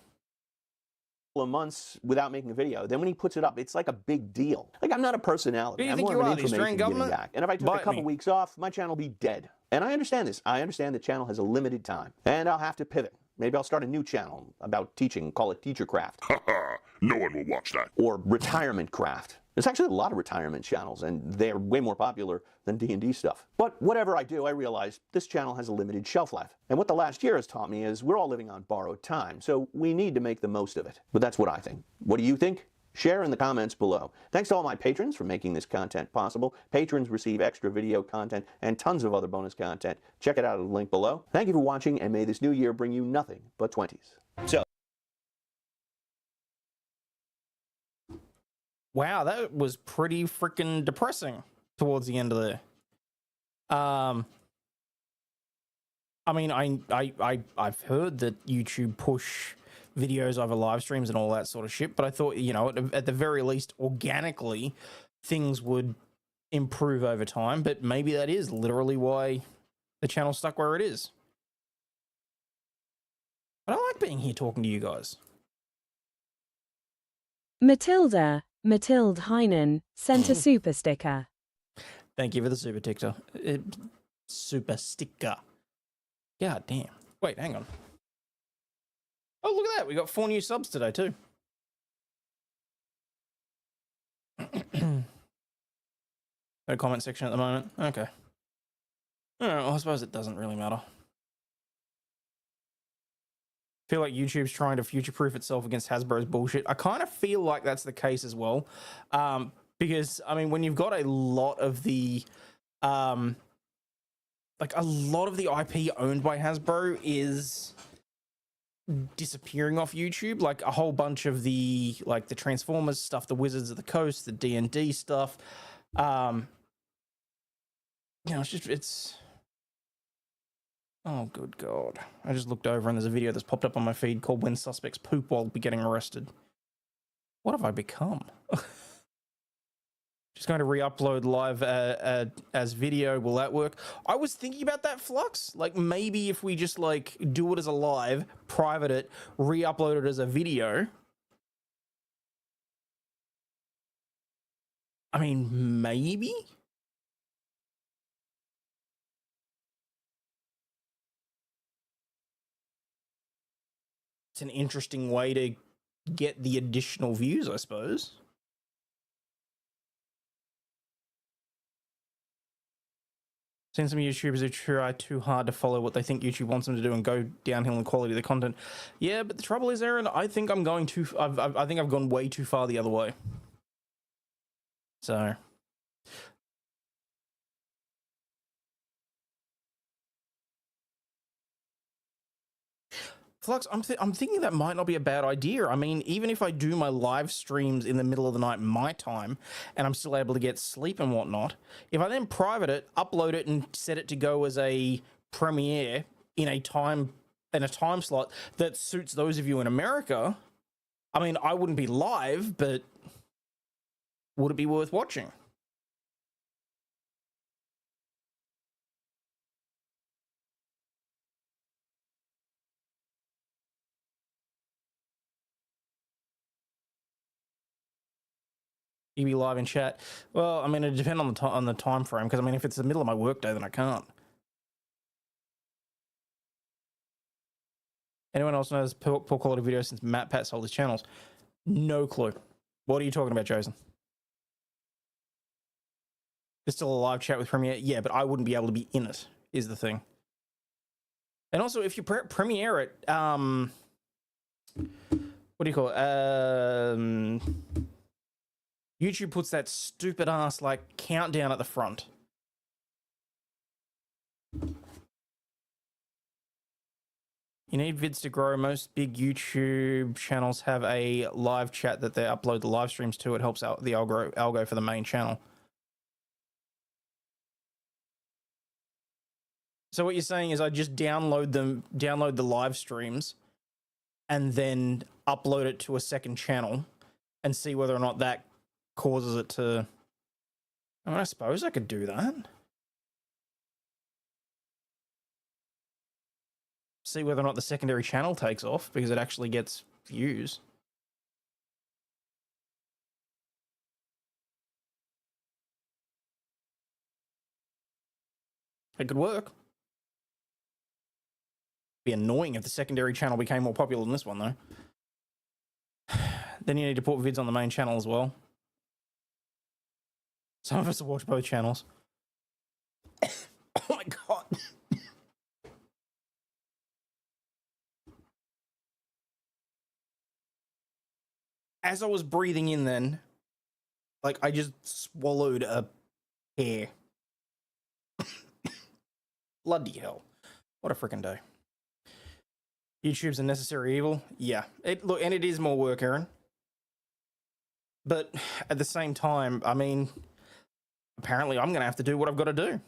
of months without making a video. Then when he puts it up, it's like a big deal. Like, I'm not a personality. Who do you I'm think more you of are, an the information Australian giving government? back. And if I took a Bite couple me. weeks off, my channel will be dead. And I understand this. I understand the channel has a limited time. And I'll have to pivot. Maybe I'll start a new channel about teaching, call it Teacher Craft. Haha, no one will watch that. Or Retirement Craft. There's actually a lot of retirement channels, and they're way more popular than D&D stuff. But whatever I do, I realize this channel has a limited shelf life. And what the last year has taught me is we're all living on borrowed time, so we need to make the most of it. But that's what I think. What do you think? Share in the comments below. Thanks to all my patrons for making this content possible. Patrons receive extra video content and tons of other bonus content. Check it out at the link below. Thank you for watching, and may this new year bring you nothing but 20s. So. Wow, that was pretty freaking depressing towards the end of there. I mean, I've heard that YouTube push videos over live streams and all that sort of shit, but I thought, you know, at the very least, organically, things would improve over time. But maybe that is literally why the channel's stuck where it is. But I like being here talking to you guys. Matilde Heinen sent a super sticker. Thank you for the super sticker. Super sticker. God damn. Wait, hang on. Oh, look at that. We got 4 new subs today, too. No comment section at the moment. Okay. All right, well, I suppose it doesn't really matter. I feel like YouTube's trying to future-proof itself against Hasbro's bullshit. I kind of feel like that's the case as well. Because, I mean, when you've got a lot of the... like, a lot of the IP owned by Hasbro is disappearing off YouTube. Like, a whole bunch of the, like, the Transformers stuff, the Wizards of the Coast, the D&D stuff. You know, it's just, it's... Oh, good God. I just looked over and there's a video that's popped up on my feed called When Suspects Poop While Getting Arrested. What have I become? Just going to re-upload live as video. Will that work? I was thinking about that, Flux. Like, maybe if we just, like, do it as a live, private it, re-upload it as a video. I mean, maybe? It's an interesting way to get the additional views, I suppose. Seen some YouTubers who try too hard to follow what they think YouTube wants them to do and go downhill in quality of the content. Yeah, but the trouble is, Aaron, I think I'm going too... I think I've gone way too far the other way. So... Flux, I'm thinking that might not be a bad idea. I mean, even if I do my live streams in the middle of the night my time, and I'm still able to get sleep and whatnot, if I then private it, upload it, and set it to go as a premiere in a time slot that suits those of you in America, I mean, I wouldn't be live, but would it be worth watching? You be live in chat. Well, I mean, it depends on the time frame, because I mean, if it's the middle of my workday, then I can't. Anyone else knows poor quality videos since Matt Pat sold his channels? No clue. What are you talking about, Jason? There's still a live chat with Premiere? Yeah, but I wouldn't be able to be in it, is the thing. And also, if you premiere it, what do you call it? YouTube puts that stupid ass, like, countdown at the front. You need vids to grow. Most big YouTube channels have a live chat that they upload the live streams to. It helps out the algo for the main channel. So what you're saying is I just download the live streams, and then upload it to a second channel, and see whether or not that causes it to. I mean, I suppose I could do that. See whether or not the secondary channel takes off because it actually gets views. It could work. Be annoying if the secondary channel became more popular than this one, though. Then you need to put vids on the main channel as well. Some of us will watch both channels. Oh my god. As I was breathing in then, like, I just swallowed a hair. Bloody hell. What a freaking day. YouTube's a necessary evil. Yeah. Look, and it is more work, Aaron. But at the same time, I mean, apparently I'm going to have to do what I've got to do.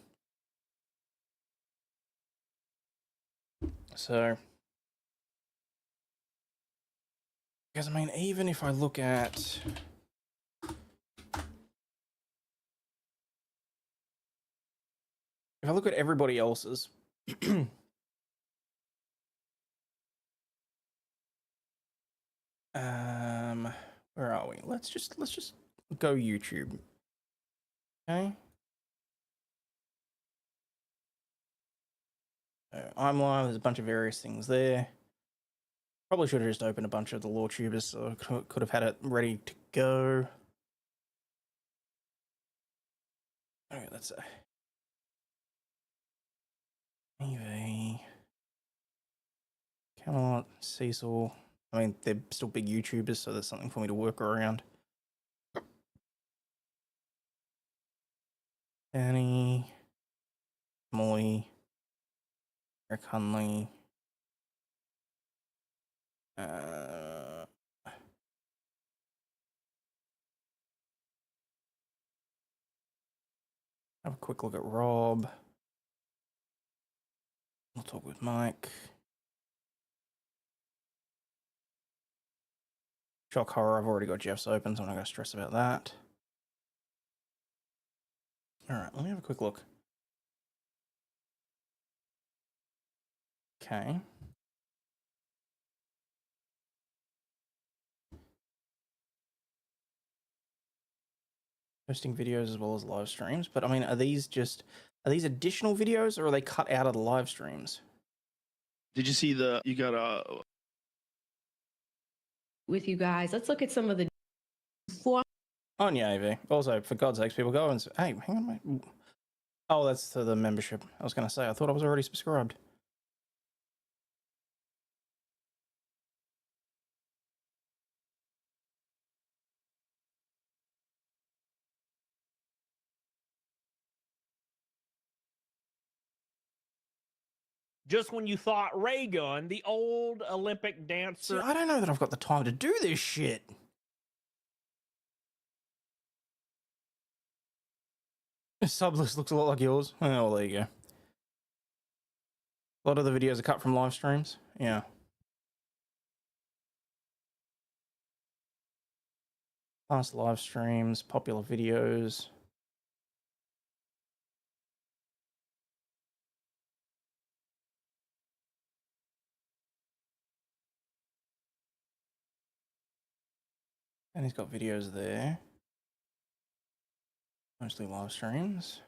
So, because I mean, even if I look at... If I look at everybody else's... where are we? Let's just go YouTube. Okay. I'm live. There's a bunch of various things there. Probably should have just opened a bunch of the law tubers, so I could have had it ready to go. Okay, let's say EV, Camelot, Cecil. I mean, they're still big YouTubers, so there's something for me to work around. Danny, Molly, Eric Hunley. Have a quick look at Rob. We'll talk with Mike. Shock Horror, I've already got Jeff's open, so I'm not going to stress about that. Alright, let me have a quick look. Okay. Posting videos as well as live streams, but I mean, are these additional videos, or are they cut out of the live streams? Did you see you got a with you guys? Let's look at some of the floor. On yeah, AV. Also, for God's sakes, people go and say, hey, hang on, mate. Oh, that's to the membership. I was going to say, I thought I was already subscribed. just when you thought Raygun, the old Olympic See, dancer. I don't know that I've got the time to do this shit. This sub list looks a lot like yours. Oh, well, there you go. A lot of the videos are cut from live streams. Yeah. Past live streams, popular videos. And he's got videos there. Mostly live streams.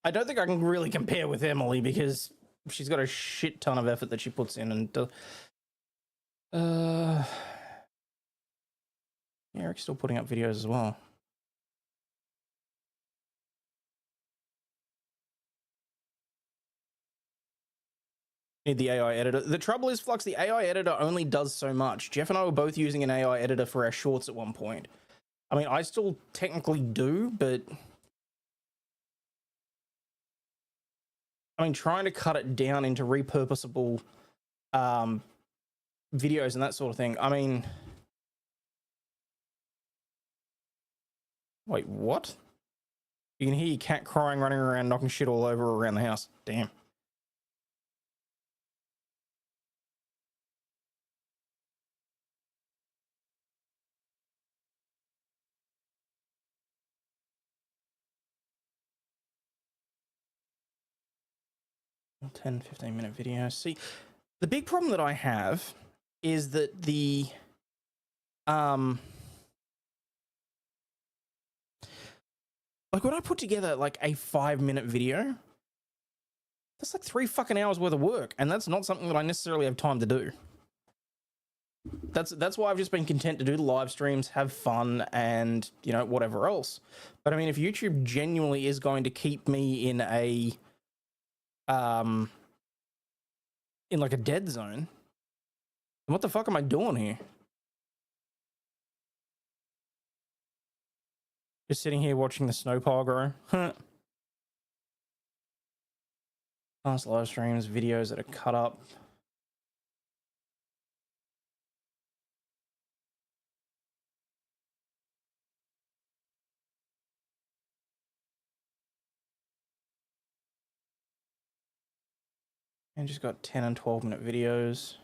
I don't think I can really compare with Emily because she's got a shit ton of effort that she puts in, and yeah, Eric's still putting up videos as well. Need the AI editor. The trouble is, Flux, the AI editor only does so much. Jeff and I were both using an AI editor for our shorts at one point. I mean, I still technically do, but I mean, trying to cut it down into repurposable videos and that sort of thing. I mean, wait, what? You can hear your cat crying, running around, knocking shit all over around the house. Damn. A 10-15 minute video. See, the big problem that I have is that the like when I put together like a 5-minute video, that's like 3 fucking hours worth of work, and that's not something that I necessarily have time to do. That's why I've just been content to do the live streams, have fun, and you know, whatever else. But I mean, if YouTube genuinely is going to keep me in a in like a dead zone, then what the fuck am I doing here? Just sitting here watching the snow pile grow. Past live streams, videos that are cut up. And just got 10 and 12-minute videos.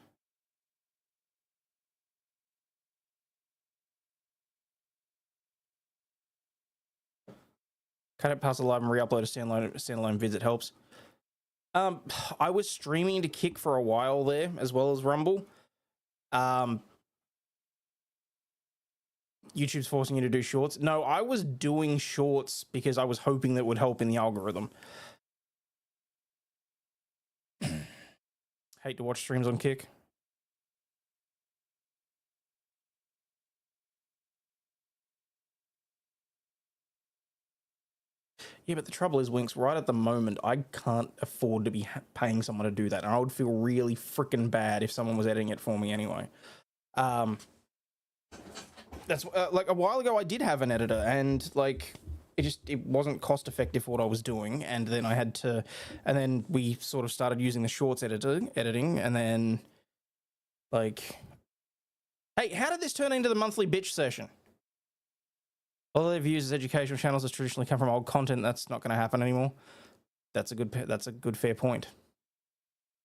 Cut it past the live and re-upload a standalone vids, it helps. I was streaming to Kick for a while there, as well as Rumble. YouTube's forcing you to do shorts. No, I was doing shorts because I was hoping that would help in the algorithm. Hate to watch streams on Kick. Yeah, but the trouble is, Winks, right at the moment, I can't afford to be paying someone to do that. And I would feel really freaking bad if someone was editing it for me anyway. That's like a while ago I did have an editor, and like it wasn't cost effective for what I was doing, and then I had to, and then we sort of started using the shorts editing, and then like, hey, how did this turn into the monthly bitch session? All their views as educational channels has traditionally come from old content. That's not going to happen anymore. That's a good fair point.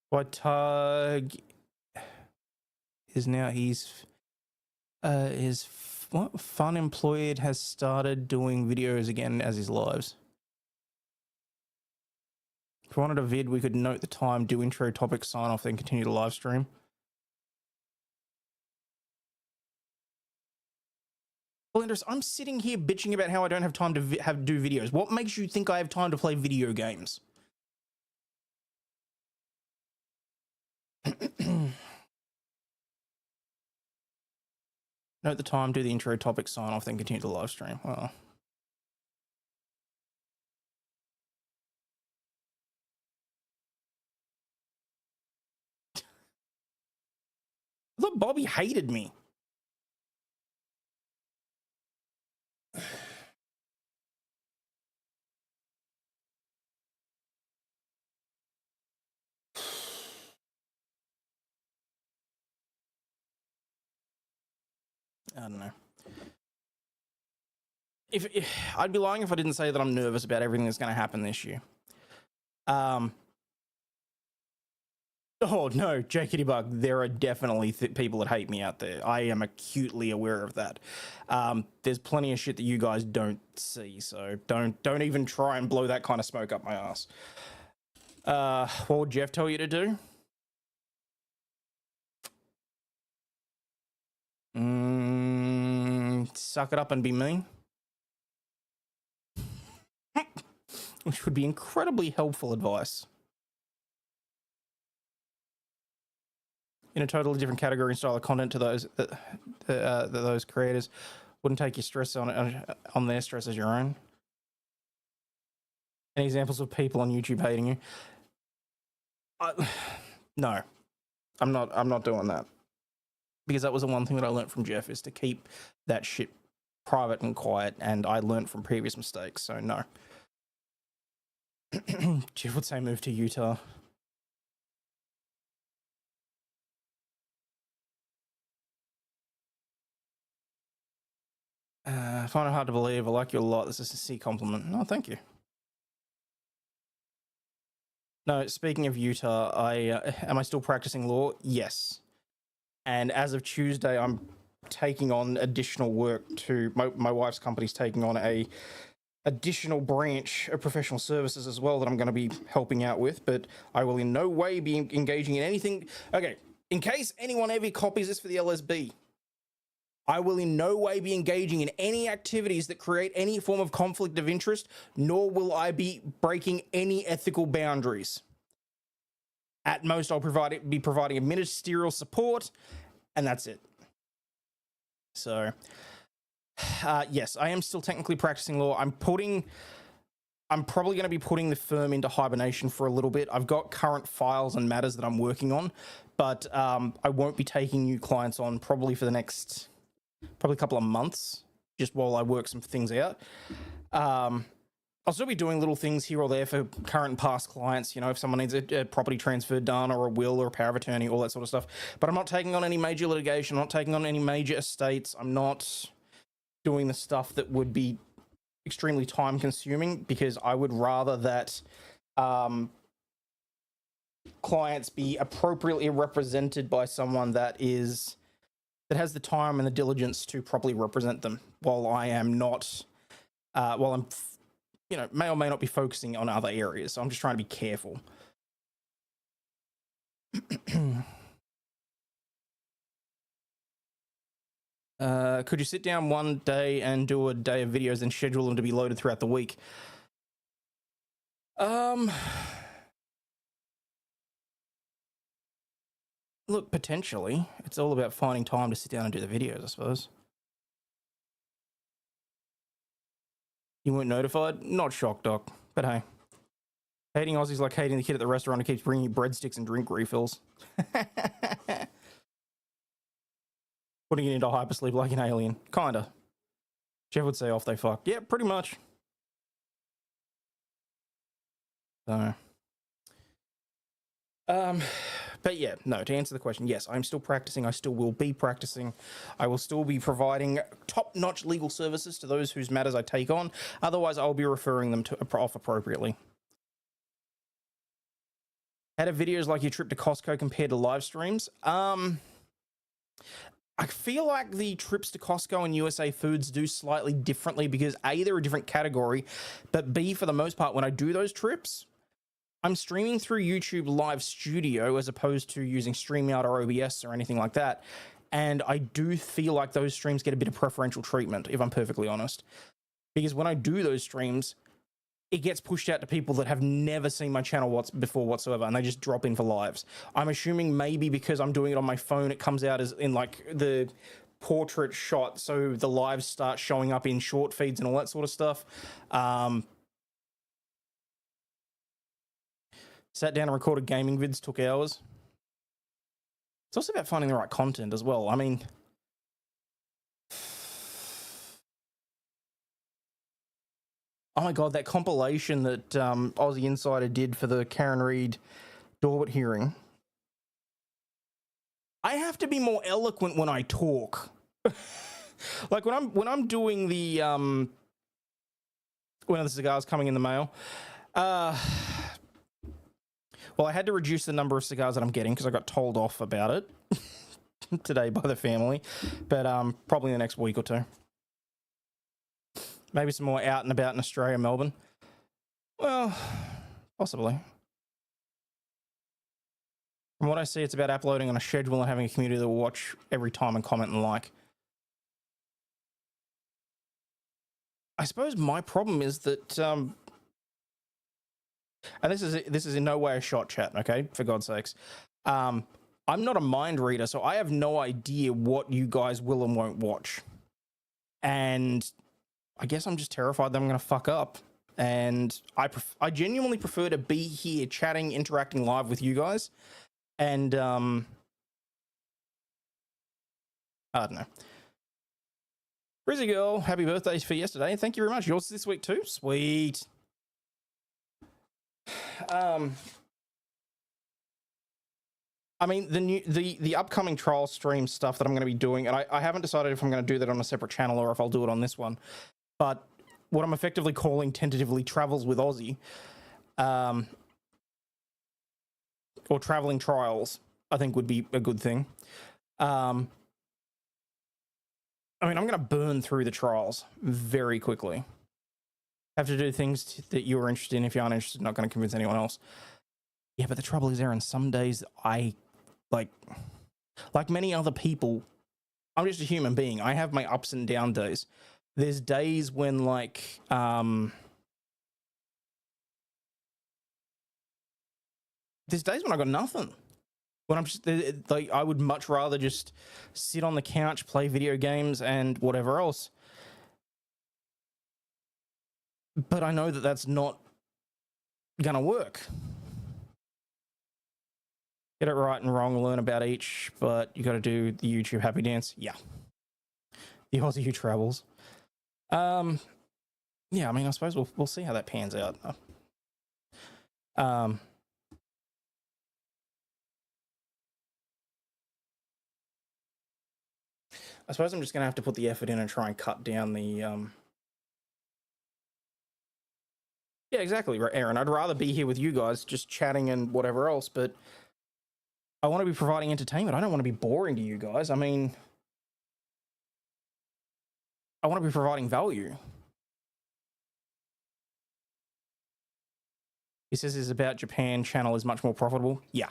What Tug is now what Fun Employed has started doing videos again as his lives. If we wanted a vid, we could note the time, do intro topic, sign off, then continue the live stream. Well, Andres, I'm sitting here bitching about how I don't have time to do videos. What makes you think I have time to play video games? Note the time, do the intro topic, sign off, then continue the live stream. Well, I thought Bobby hated me. I don't know. If I'd be lying if I didn't say that I'm nervous about everything that's going to happen this year. Oh no, Jakey Bug, there are definitely people that hate me out there. I am acutely aware of that. There's plenty of shit that you guys don't see, so don't even try and blow that kind of smoke up my ass. What would Jeff tell you to do? Suck it up and be me. Which would be incredibly helpful advice. In a totally different category and style of content to those those creators, wouldn't take your stress on their stress as your own. Any examples of people on YouTube hating you? No, I'm not doing that, because that was the one thing that I learned from Jeff, is to keep that shit private and quiet, and I learned from previous mistakes. So no. Jeff would say move to Utah. I find it hard to believe. I like you a lot. This is a sincere compliment. No, thank you. No, speaking of Utah, am I still practicing law? Yes. And as of Tuesday, I'm taking on additional work to my wife's company's taking on a additional branch of professional services as well that I'm going to be helping out with, but I will in no way be engaging in anything. Okay, in case anyone ever copies this for the LSB, I will in no way be engaging in any activities that create any form of conflict of interest, nor will I be breaking any ethical boundaries. At most, I'll be providing ministerial support, and that's it. So, yes, I am still technically practicing law. I'm probably going to be putting the firm into hibernation for a little bit. I've got current files and matters that I'm working on, but I won't be taking new clients on probably for the next... probably a couple of months, just while I work some things out. I'll still be doing little things here or there for current and past clients, you know, if someone needs a property transfer done, or a will or a power of attorney, all that sort of stuff. But I'm not taking on any major litigation, I'm not taking on any major estates, I'm not doing the stuff that would be extremely time consuming, because I would rather that clients be appropriately represented by someone that has the time and the diligence to properly represent them, while I am not, while I'm, you know, may or may not be focusing on other areas. So I'm just trying to be careful. Could you sit down one day and do a day of videos and schedule them to be loaded throughout the week? Look, potentially. It's all about finding time to sit down and do the videos, I suppose. You weren't notified? Not shocked, Doc. But hey. Hating Aussies like hating the kid at the restaurant who keeps bringing you breadsticks and drink refills. Putting it into hypersleep like an alien. Kinda. Jeff would say off they fuck. Yeah, pretty much. So... But yeah, no, to answer the question, yes, I'm still practicing. I still will be practicing. I will still be providing top-notch legal services to those whose matters I take on. Otherwise, I'll be referring them to off appropriately. How do videos like your trip to Costco compare to live streams? I feel like the trips to Costco and USA Foods do slightly differently because A, they're a different category, but B, for the most part, when I do those trips, I'm streaming through YouTube Live Studio as opposed to using StreamYard or OBS or anything like that. And I do feel like those streams get a bit of preferential treatment, if I'm perfectly honest. Because when I do those streams, it gets pushed out to people that have never seen my channel before whatsoever, and they just drop in for lives. I'm assuming maybe because I'm doing it on my phone, it comes out as in like the portrait shot, so the lives start showing up in short feeds and all that sort of stuff. Sat down and recorded gaming vids, took hours. It's also about finding the right content as well. I mean, oh my god, that compilation that Aussie Insider did for the Karen Reid Dorbit hearing. I have to be more eloquent when I talk. Like when I'm doing the when the cigars coming in the mail, well, I had to reduce the number of cigars that I'm getting because I got told off about it today by the family, but probably in the next week or two. Maybe some more out and about in Australia, Melbourne. Well, possibly. From what I see, it's about uploading on a schedule and having a community that will watch every time and comment and like. I suppose my problem is that, and this is in no way a shot, chat, okay? For God's sakes. I'm not a mind reader, so I have no idea what you guys will and won't watch. And I guess I'm just terrified that I'm going to fuck up. And I genuinely prefer to be here chatting, interacting live with you guys. And, I don't know. Rizzy Girl, happy birthday for yesterday. Thank you very much. Yours this week too? Sweet. I mean, the upcoming trial stream stuff that I'm going to be doing, and I haven't decided if I'm going to do that on a separate channel or if I'll do it on this one, but what I'm effectively calling tentatively Travels with Aussie, or Traveling Trials, I think would be a good thing. I mean, I'm going to burn through the trials very quickly. Have to do things that you're interested in. If you aren't interested, not going to convince anyone else. Yeah, but the trouble is, Aaron, some days I, like many other people, I'm just a human being. I have my ups and down days. There's days when, like, there's days when I got nothing. When I'm just, like, I would much rather just sit on the couch, play video games and whatever else. But I know that that's not gonna work. Get it right and wrong, learn about each, but you got to do the YouTube happy dance. Yeah. The Aussie Who Travels. Yeah, I mean, I suppose we'll see how that pans out. I suppose I'm just going to have to put the effort in and try and cut down the... Yeah, exactly, Aaron. I'd rather be here with you guys, just chatting and whatever else, but I want to be providing entertainment. I don't want to be boring to you guys. I mean, I want to be providing value. He says his About Japan channel is much more profitable. Yeah.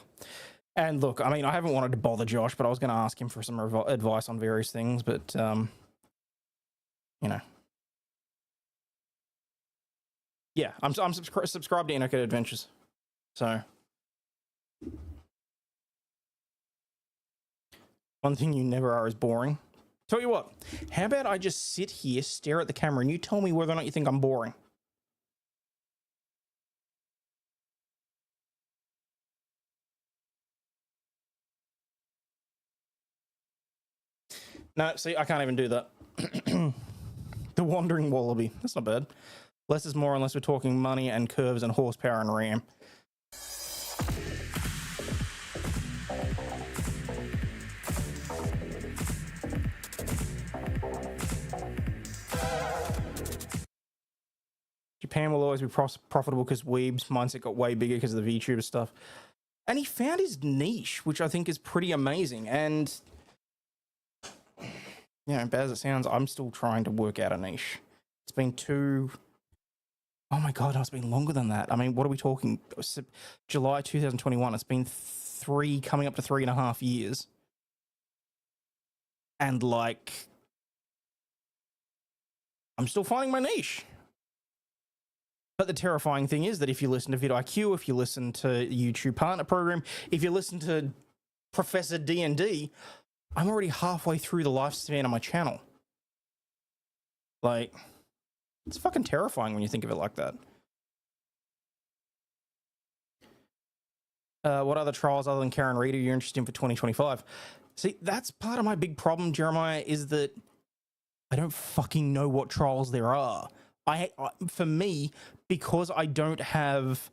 And look, I mean, I haven't wanted to bother Josh, but I was going to ask him for some advice on various things, but, you know. Yeah, I'm subscribed to Inoka Adventures. So. One thing you never are is boring. Tell you what, how about I just sit here, stare at the camera, and you tell me whether or not you think I'm boring? No, see, I can't even do that. The Wandering Wallaby. That's not bad. Less is more unless we're talking money and curves and horsepower and RAM. Japan will always be profitable because Weeb's mindset got way bigger because of the VTuber stuff. And he found his niche, which I think is pretty amazing. And, you know, bad as it sounds, I'm still trying to work out a niche. It's been oh my God, it's been longer than that. I mean, what are we talking? July 2021. It's been coming up to 3.5 years. And, like, I'm still finding my niche. But the terrifying thing is that if you listen to vidIQ, if you listen to YouTube Partner Program, if you listen to Professor D&D, I'm already halfway through the lifespan of my channel. Like, it's fucking terrifying when you think of it like that. What other trials other than Karen Reed are you interested in for 2025? See, that's part of my big problem, Jeremiah, is that I don't fucking know what trials there are. For me, because I don't have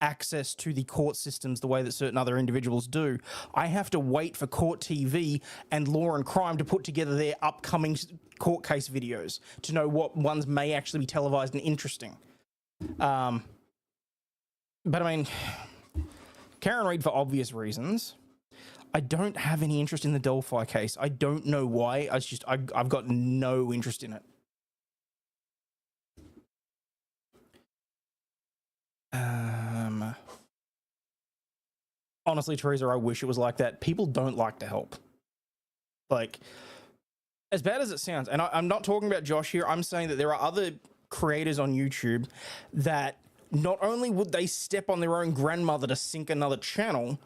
access to the court systems the way that certain other individuals do. I have to wait for Court TV and Law and Crime to put together their upcoming court case videos to know what ones may actually be televised and interesting. But I mean, Karen Reid, for obvious reasons. I don't have any interest in the Delphi case. I don't know why. I've got no interest in it. Honestly, Teresa, I wish it was like that. People don't like to help. Like, as bad as it sounds, and I'm not talking about Josh here, I'm saying that there are other creators on YouTube that not only would they step on their own grandmother to sync another channel,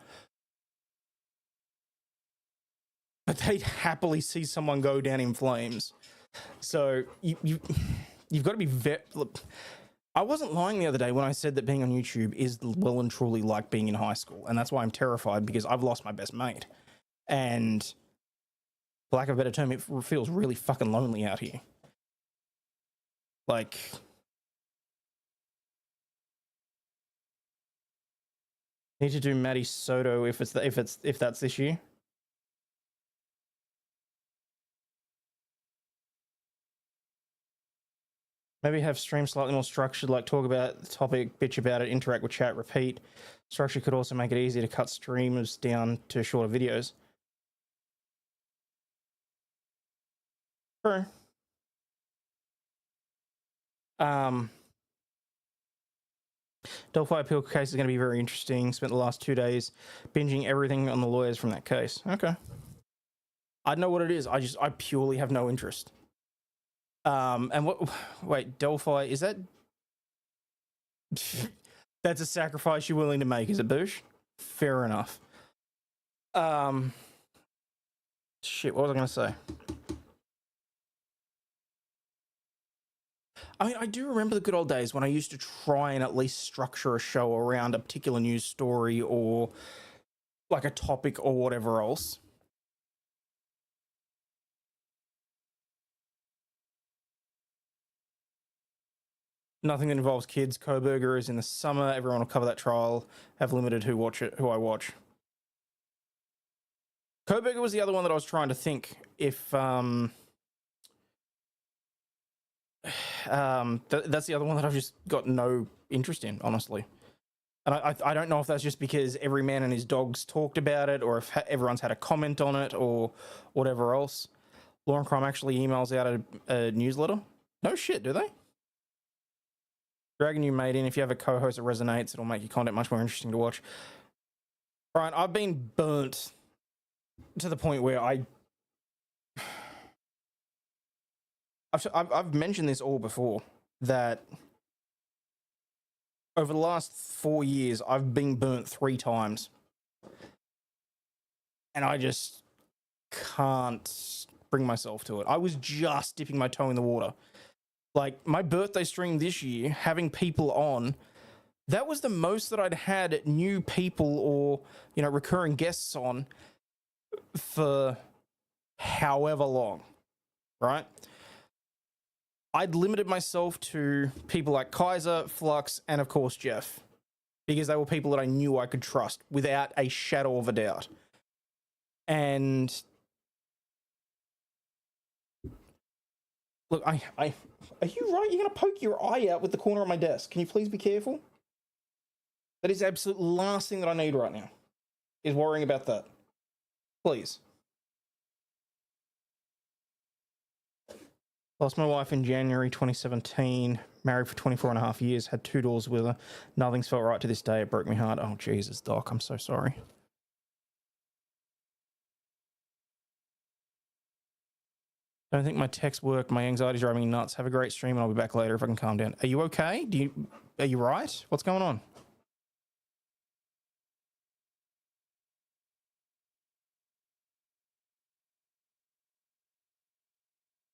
but they'd happily see someone go down in flames. So you've got to be I wasn't lying the other day when I said that being on YouTube is well and truly like being in high school. And that's why I'm terrified, because I've lost my best mate. And for lack of a better term, it feels really fucking lonely out here. Like, need to do Maddie Soto if that's this year. Maybe have stream slightly more structured, like talk about the topic, bitch about it, interact with chat, repeat. Structure could also make it easier to cut streamers down to shorter videos. True. Delphi appeal case is going to be very interesting. Spent the last 2 days binging everything on the lawyers from that case. Okay. I know what it is. I purely have no interest. And what? Wait, Delphi, is that? That's a sacrifice you're willing to make, is it, Boosh? Fair enough. Shit, what was I going to say? I mean, I do remember the good old days when I used to try and at least structure a show around a particular news story or like a topic or whatever else. Nothing that involves kids. Coburger is in the summer. Everyone will cover that trial. Have limited who I watch. Coburger was the other one that I was trying to think if that's the other one that I've just got no interest in, honestly. And I don't know if that's just because every man and his dogs talked about it, or if everyone's had a comment on it, or whatever else. Law and Crime actually emails out a newsletter. No shit, do they? Dragging you mate in. If you have a co-host that resonates, it'll make your content much more interesting to watch. Brian, I've been burnt to the point where I've mentioned this all before, that over the last 4 years, I've been burnt 3 times. And I just can't bring myself to it. I was just dipping my toe in the water. Like, my birthday stream this year, having people on, that was the most that I'd had new people or, you know, recurring guests on for however long, right? I'd limited myself to people like Kaiser, Flux, and of course Jeff, because they were people that I knew I could trust without a shadow of a doubt. And look, are you right? You're going to poke your eye out with the corner of my desk. Can you please be careful? That is the absolute last thing that I need right now, is worrying about that. Please. Lost my wife in January 2017. Married for 24 and a half years. Had 2 daughters with her. Nothing's felt right to this day. It broke my heart. Oh, Jesus, Doc. I'm so sorry. Don't think my text worked. My anxiety's driving me nuts. Have a great stream, and I'll be back later if I can calm down. Are you okay? Are you right? What's going on?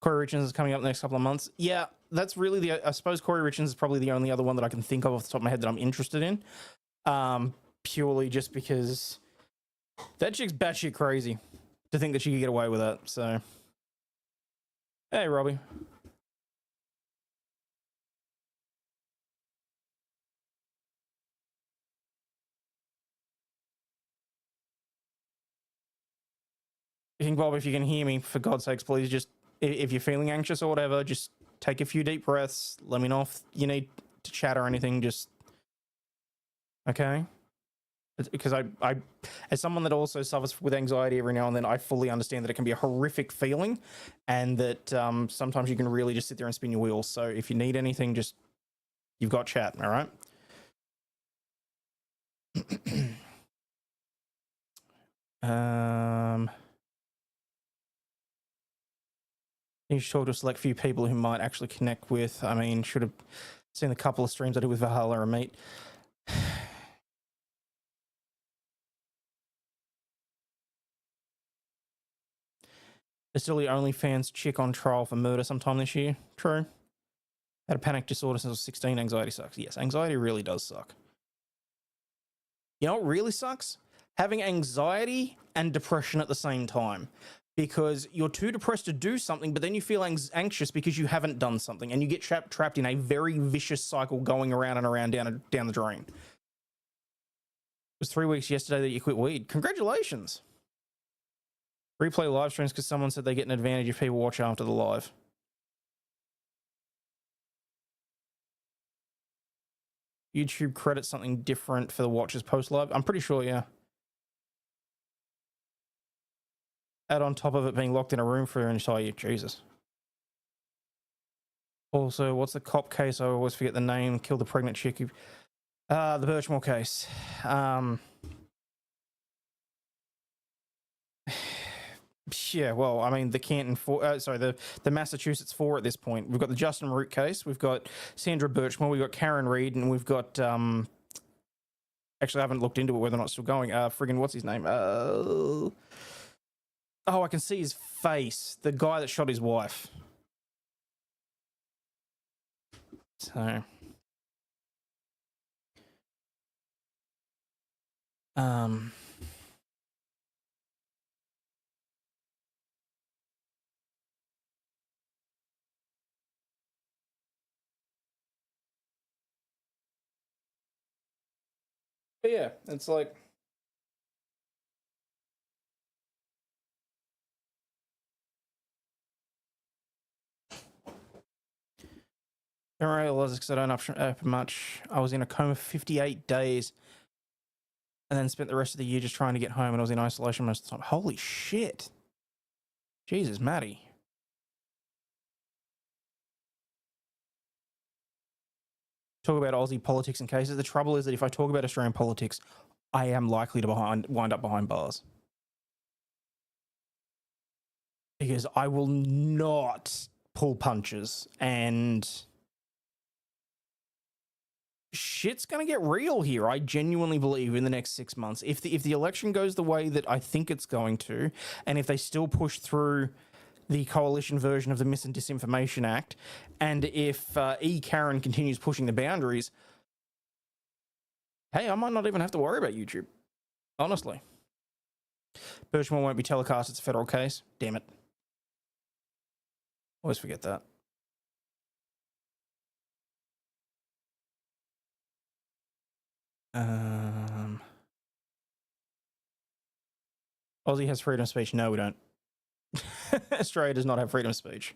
Corey Richards is coming up the next couple of months. Yeah, that's really I suppose Corey Richards is probably the only other one that I can think of off the top of my head that I'm interested in. Purely just because that chick's batshit crazy to think that she could get away with that. So, hey, Robbie. King Bob, if you can hear me, for God's sakes, please just, if you're feeling anxious or whatever, just take a few deep breaths. Let me know if you need to chat or anything. Just, okay? Because I, as someone that also suffers with anxiety every now and then, I fully understand that it can be a horrific feeling, and that sometimes you can really just sit there and spin your wheels. So if you need anything, just, you've got chat, all right? You should talk to a select few people who might actually connect with. I mean, should have seen the couple of streams I did with Valhalla and Meat. There's still the OnlyFans chick on trial for murder sometime this year. True. Had a panic disorder since I was 16. Anxiety sucks. Yes, anxiety really does suck. You know what really sucks? Having anxiety and depression at the same time. Because you're too depressed to do something, but then you feel anxious because you haven't done something, and you get trapped in a very vicious cycle going around and around down the drain. It was 3 weeks yesterday that you quit weed. Congratulations. Replay live streams because someone said they get an advantage if people watch after the live. YouTube credits something different for the watchers post live. I'm pretty sure, yeah. Add on top of it being locked in a room for an entire year. Jesus. Also, what's the cop case? I always forget the name. Killed the pregnant chick. The Birchmore case. Yeah, well, I mean, the Canton 4, the Massachusetts 4 at this point. We've got the Justin Root case. We've got Sandra Birchmore. We've got Karen Reed, and we've got, actually, I haven't looked into it, whether or not it's still going. Friggin', what's his name? Oh, I can see his face. The guy that shot his wife. So, but yeah, it's like, don't realize because I don't open much. I was in a coma for 58 days and then spent the rest of the year just trying to get home, and I was in isolation most of the time. Holy shit. Jesus, Maddie. Talk about Aussie politics and cases. The trouble is that if I talk about Australian politics, I am likely to wind up behind bars. Because I will not pull punches, and shit's going to get real here. I genuinely believe in the next 6 months. If the election goes the way that I think it's going to, and if they still push through the coalition version of the Mis and Disinformation Act, and if Karen continues pushing the boundaries, hey, I might not even have to worry about YouTube. Honestly. Birchmore won't be telecast. It's a federal case. Damn it. Always forget that. Aussie has freedom of speech. No, we don't. Australia does not have freedom of speech.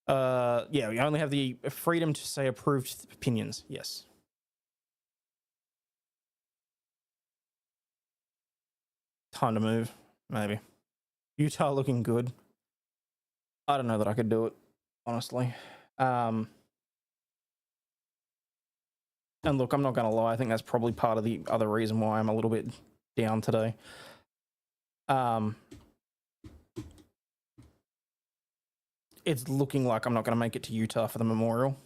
Yeah, we only have the freedom to say approved opinions. Yes. Time to move, maybe. Utah looking good. I don't know that I could do it, honestly. And look, I'm not going to lie. I think that's probably part of the other reason why I'm a little bit down today. It's looking like I'm not going to make it to Utah for the memorial.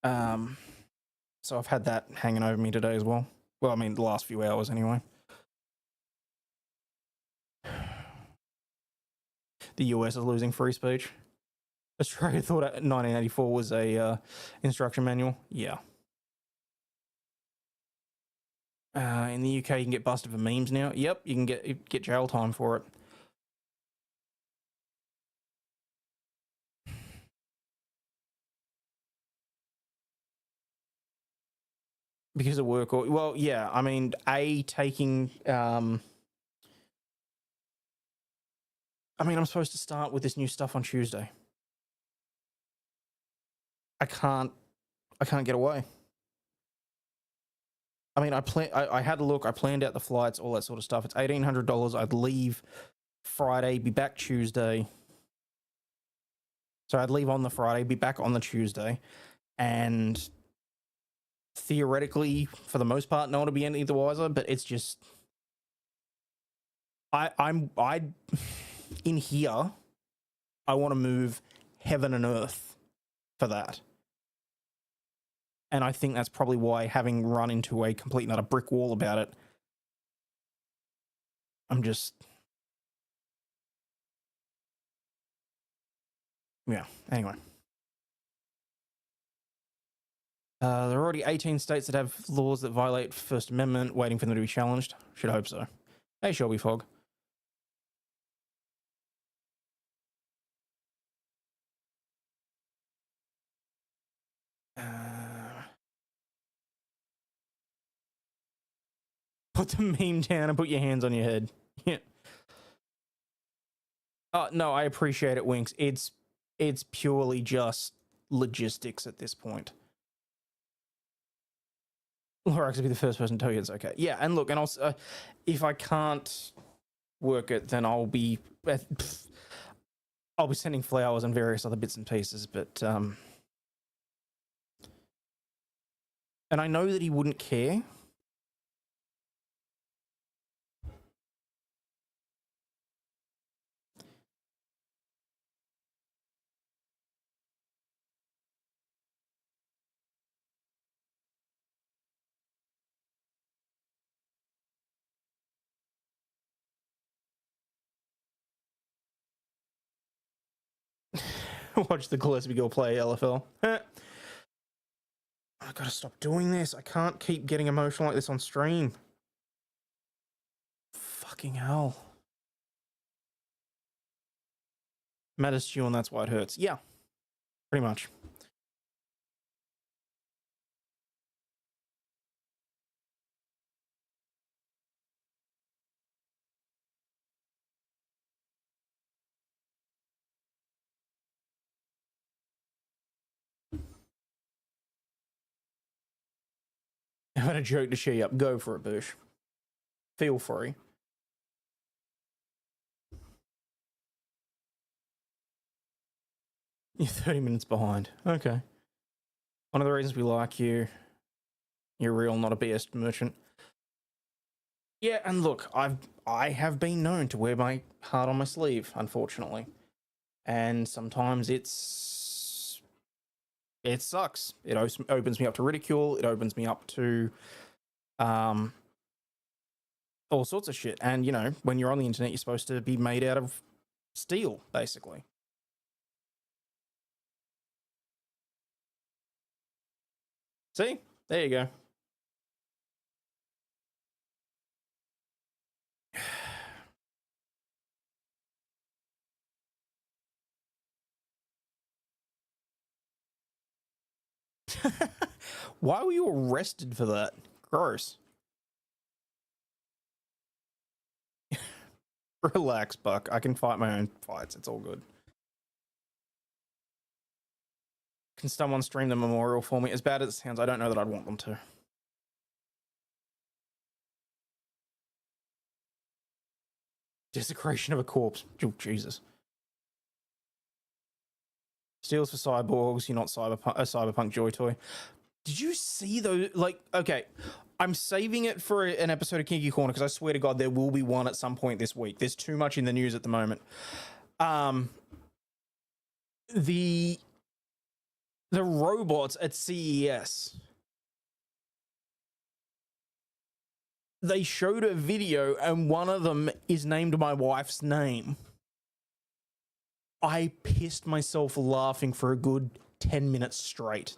So I've had that hanging over me today as well. Well, I mean, the last few hours anyway. The US is losing free speech. Australia thought 1984 was a instruction manual. Yeah. In the UK, you can get busted for memes now. Yep, you can get jail time for it. Because of work, or well, yeah. I mean, taking. I mean, I'm supposed to start with this new stuff on Tuesday. I can't get away. I mean, I had a look. I planned out the flights, all that sort of stuff. It's $1,800. I'd leave Friday, be back Tuesday. So I'd leave on the Friday, be back on the Tuesday, and theoretically, for the most part, no one will be any the wiser. But it's just, I'm in here. I want to move heaven and earth for that. And I think that's probably why, having run into a complete and utter brick wall about it, I'm just... Yeah, anyway. There are already 18 states that have laws that violate First Amendment, waiting for them to be challenged. Should hope so. Hey, Shelby Fogg. Put the meme down and put your hands on your head. Yeah. No, I appreciate it, Winks. It's purely just logistics at this point. Lorax will be the first person to tell you it's okay. Yeah, and look, and also, if I can't work it, then I'll be sending flowers and various other bits and pieces. But and I know that he wouldn't care. Watch the Gillespie girl play LFL. I gotta stop doing this. I can't keep getting emotional like this on stream. Fucking hell. Matters to you, and that's why it hurts. Yeah, pretty much. I had a joke to share you up. Go for it, Bush. Feel free. You're 30 minutes behind. Okay. One of the reasons we like you. You're real, not a BS merchant. Yeah, and look, I have been known to wear my heart on my sleeve, unfortunately. And sometimes it sucks. It opens me up to ridicule. It opens me up to all sorts of shit. And, you know, when you're on the internet, you're supposed to be made out of steel, basically. See? There you go. Why were you arrested for that? Gross. Relax, Buck. I can fight my own fights. It's all good. Can someone stream the memorial for me? As bad as it sounds, I don't know that I'd want them to. Desecration of a corpse. Oh, Jesus. Steals for cyborgs. You're not a cyberpunk joy toy. Did you see those? Like, okay, I'm saving it for an episode of Kinky Corner because I swear to God there will be one at some point this week. There's too much in the news at the moment. The robots at CES. They showed a video and one of them is named my wife's name. I pissed myself laughing for a good 10 minutes straight.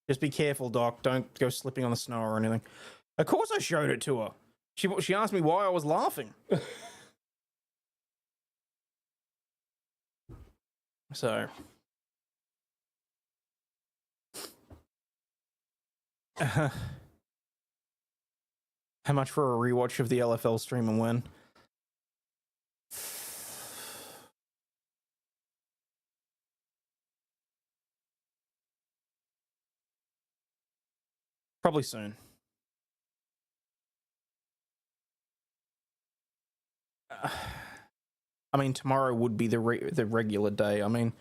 Just be careful, Doc. Don't go slipping on the snow or anything. Of course I showed it to her. She asked me why I was laughing. So, how much for a rewatch of the LFL stream and when? Probably soon. I mean, tomorrow would be the regular day. I mean,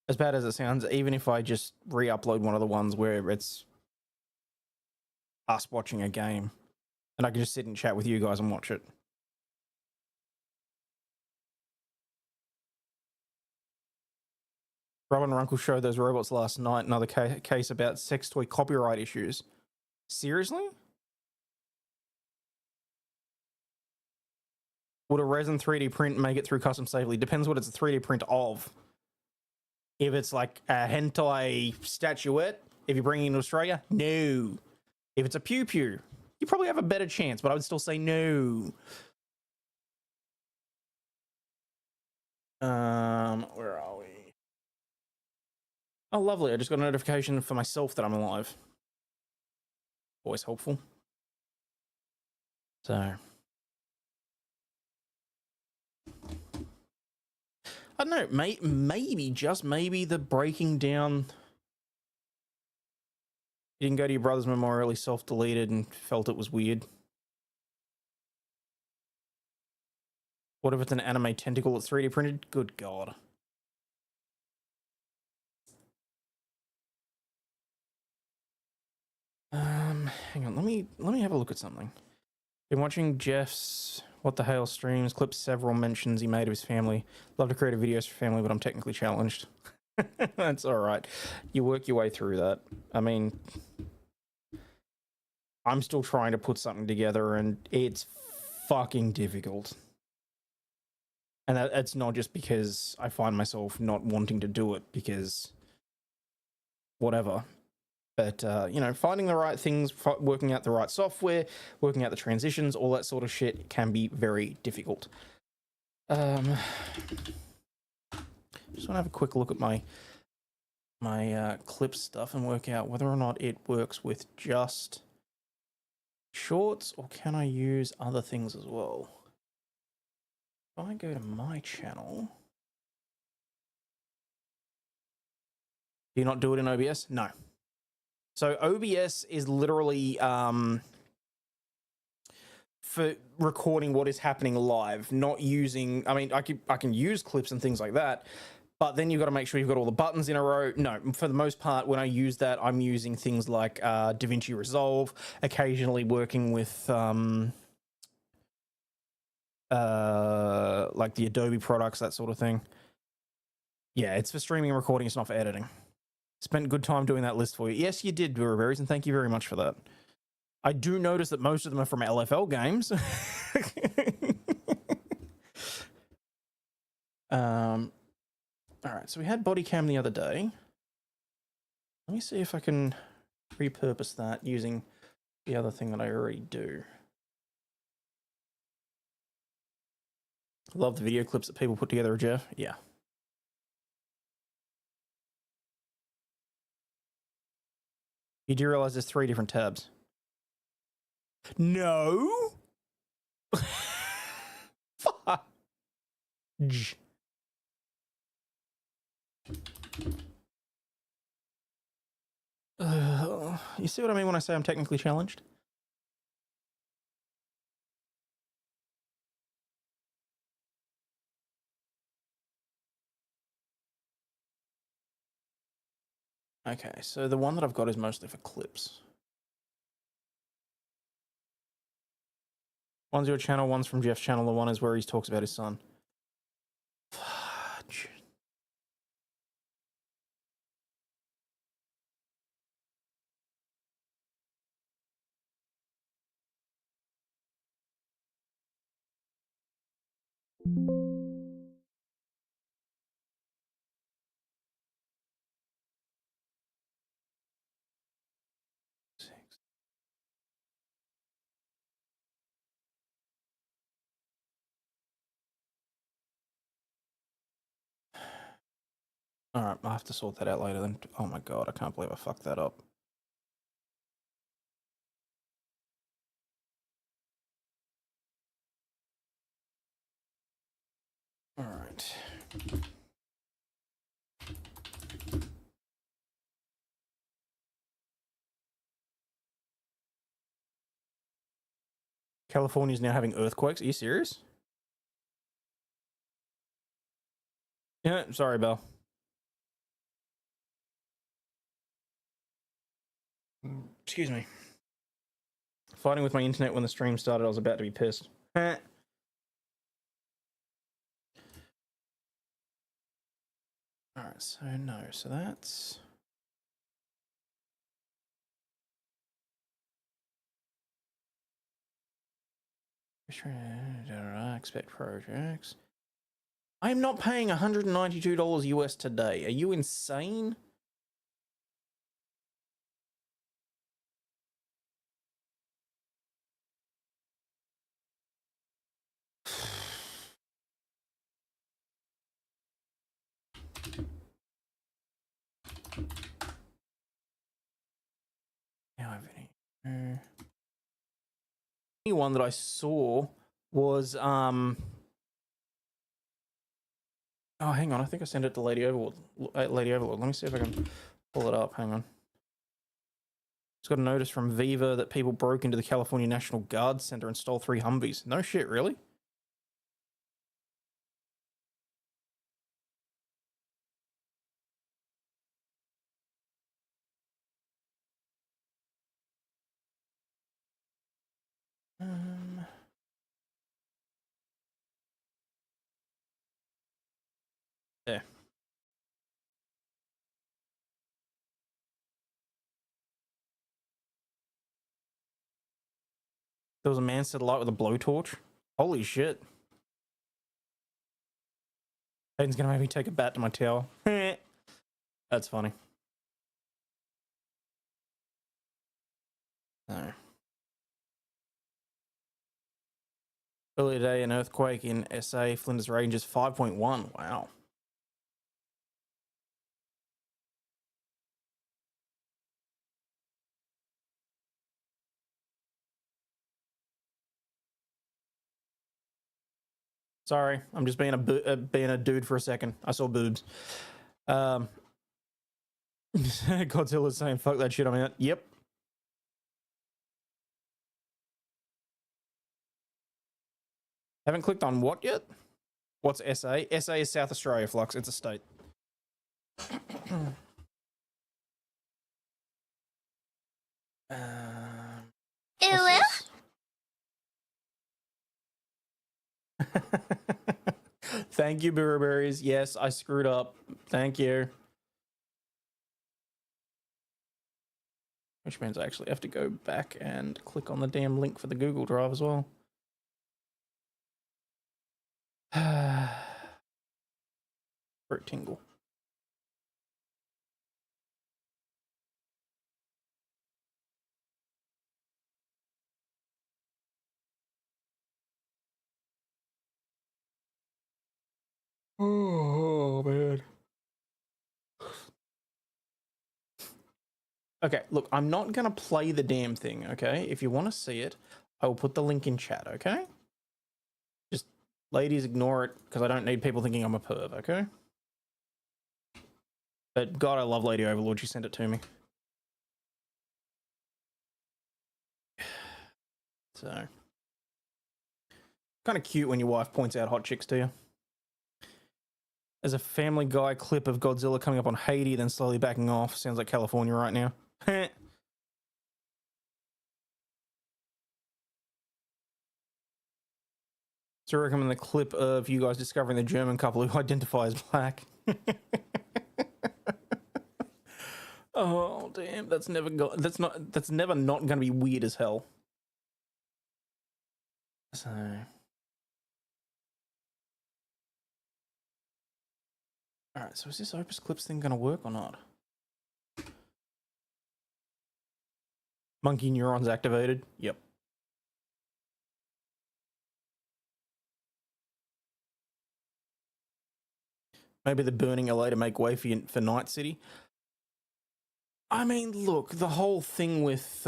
as bad as it sounds, even if I just re-upload one of the ones where it's us watching a game, and I can just sit and chat with you guys and watch it. Robin Runkle showed those robots last night. Another case about sex toy copyright issues. Seriously? Would a resin 3D print make it through custom safely? Depends what it's a 3D print of. If it's like a hentai statuette, if you're bringing it to Australia, no. If it's a pew pew, you probably have a better chance, but I would still say no. Where are we? Oh, lovely. I just got a notification for myself that I'm alive. Always helpful. So, I don't know. Maybe, just maybe, the breaking down. You didn't go to your brother's memorial, he self-deleted and felt it was weird. What if it's an anime tentacle that's 3D printed? Good God. Hang on, let me have a look at something. Been watching Jeff's What the Hell streams, clips several mentions he made of his family. Love to create videos for family, but I'm technically challenged. That's all right. You work your way through that. I mean, I'm still trying to put something together, and it's fucking difficult. And that's not just because I find myself not wanting to do it, because whatever. But, you know, finding the right things, working out the right software, working out the transitions, all that sort of shit can be very difficult. Just want to have a quick look at my clip stuff and work out whether or not it works with just shorts, or can I use other things as well? If I go to my channel... Do you not do it in OBS? No. So OBS is literally for recording what is happening live, not using... I mean, I can use clips and things like that, but then you've got to make sure you've got all the buttons in a row. No, for the most part, when I use that, I'm using things like DaVinci Resolve, occasionally working with like the Adobe products, that sort of thing. Yeah, it's for streaming and recording, it's not for editing. Spent good time doing that list for you. Yes, you did, Berries, and thank you very much for that. I do notice that most of them are from LFL games. All right, so we had body cam the other day. Let me see if I can repurpose that using the other thing that I already do. Love the video clips that people put together, Jeff. Yeah. You do realize there's 3 different tabs? No. Fudge. You see what I mean when I say I'm technically challenged? Okay, so the one that I've got is mostly for clips. One's your channel, one's from Jeff's channel, the one is where he talks about his son. Fudge. Alright, I'll have to sort that out later then. Oh my god, I can't believe I fucked that up. Alright. California's now having earthquakes? Are you serious? Yeah, sorry, Belle. Excuse me. Fighting with my internet when the stream started, I was about to be pissed. Alright, so no, so that's... Expect projects. I'm not paying $192 US today. Are you insane? Now I've any one that I saw was oh, hang on, I think I sent it to Lady Overlord. Lady Overlord. Let me see if I can pull it up. Hang on. Just got a notice from Viva that people broke into the California National Guard Center and stole 3 Humvees. No shit, really? Yeah. There was a man set alight with a blowtorch. Holy shit. Hayden's gonna make me take a bat to my tower. That's funny. No. Earlier today, an earthquake in SA, Flinders Ranges, 5.1. Wow. Sorry, I'm just being a dude for a second. I saw boobs. Godzilla's saying, fuck that shit, I'm out. Yep. Haven't clicked on what yet? What's SA? SA is South Australia, Flux. It's a state. Thank you, Burberries. Yes, I screwed up. Thank you. Which means I actually have to go back and click on the damn link for the Google Drive as well. Fruit tingle. Oh, man. Okay, look, I'm not going to play the damn thing, okay? If you want to see it, I will put the link in chat, okay? Just, ladies, ignore it, because I don't need people thinking I'm a perv, okay? But, God, I love Lady Overlord. She sent it to me. So. Kind of cute when your wife points out hot chicks to you. There's a Family Guy clip of Godzilla coming up on Haiti, then slowly backing off. Sounds like California right now. So I recommend the clip of you guys discovering the German couple who identify as black. Oh damn, that's never not gonna be weird as hell. So alright, so is this Opus Clips thing gonna work or not? Monkey neurons activated. Yep. Maybe they're burning LA to make way for Night City. I mean, look, the whole thing with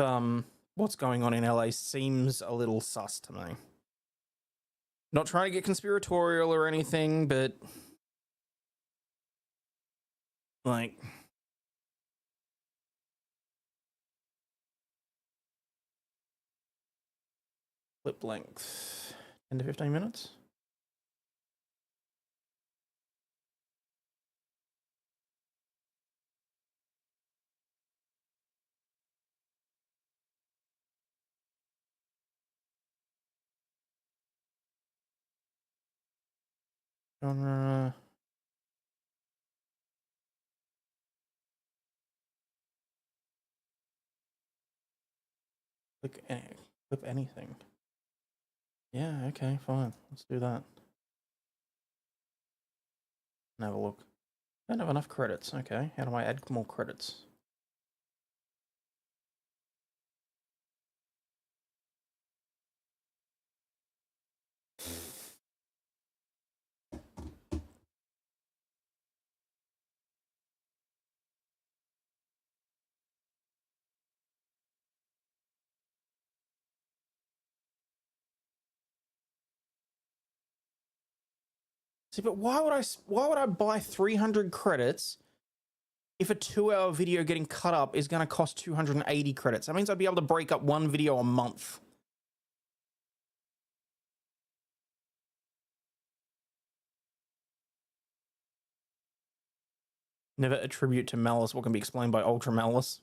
what's going on in LA seems a little sus to me. Not trying to get conspiratorial or anything, but like, clip length 10 to 15 minutes. Genre. Clip anything. Yeah, okay, fine. Let's do that. And have a look. I don't have enough credits. Okay, how do I add more credits? See, but why would I buy 300 credits if a 2-hour video getting cut up is going to cost 280 credits? That means I'd be able to break up one video a month. Never attribute to malice what can be explained by ultra malice.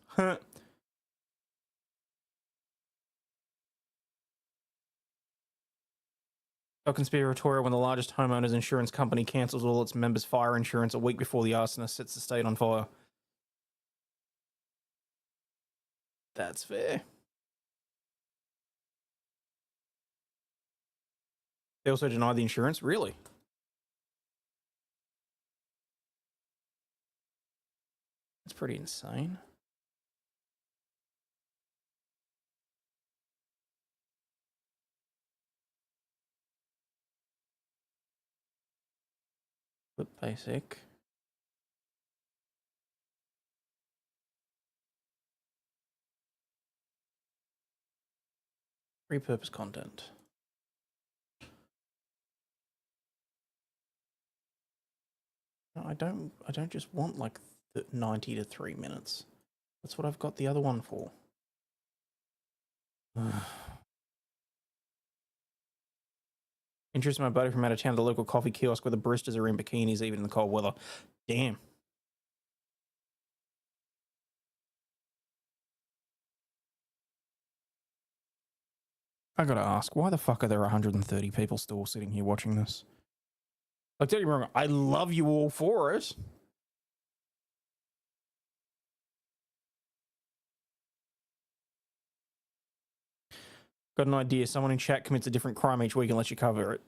So conspiratorial when the largest homeowner's insurance company cancels all its members' fire insurance a week before the arsonist sets the state on fire. That's fair. They also denied the insurance? Really? That's pretty insane. Flip basic. Repurpose content. No, I don't just want like 90 to 3 minutes. That's what I've got the other one for. Introduced my buddy from out of town to the local coffee kiosk where the baristas are in bikinis even in the cold weather. Damn. I gotta ask, why the fuck are there 130 people still sitting here watching this? Like, don't get me wrong, I love you all for it. Got an idea. Someone in chat commits a different crime each week and lets you cover it.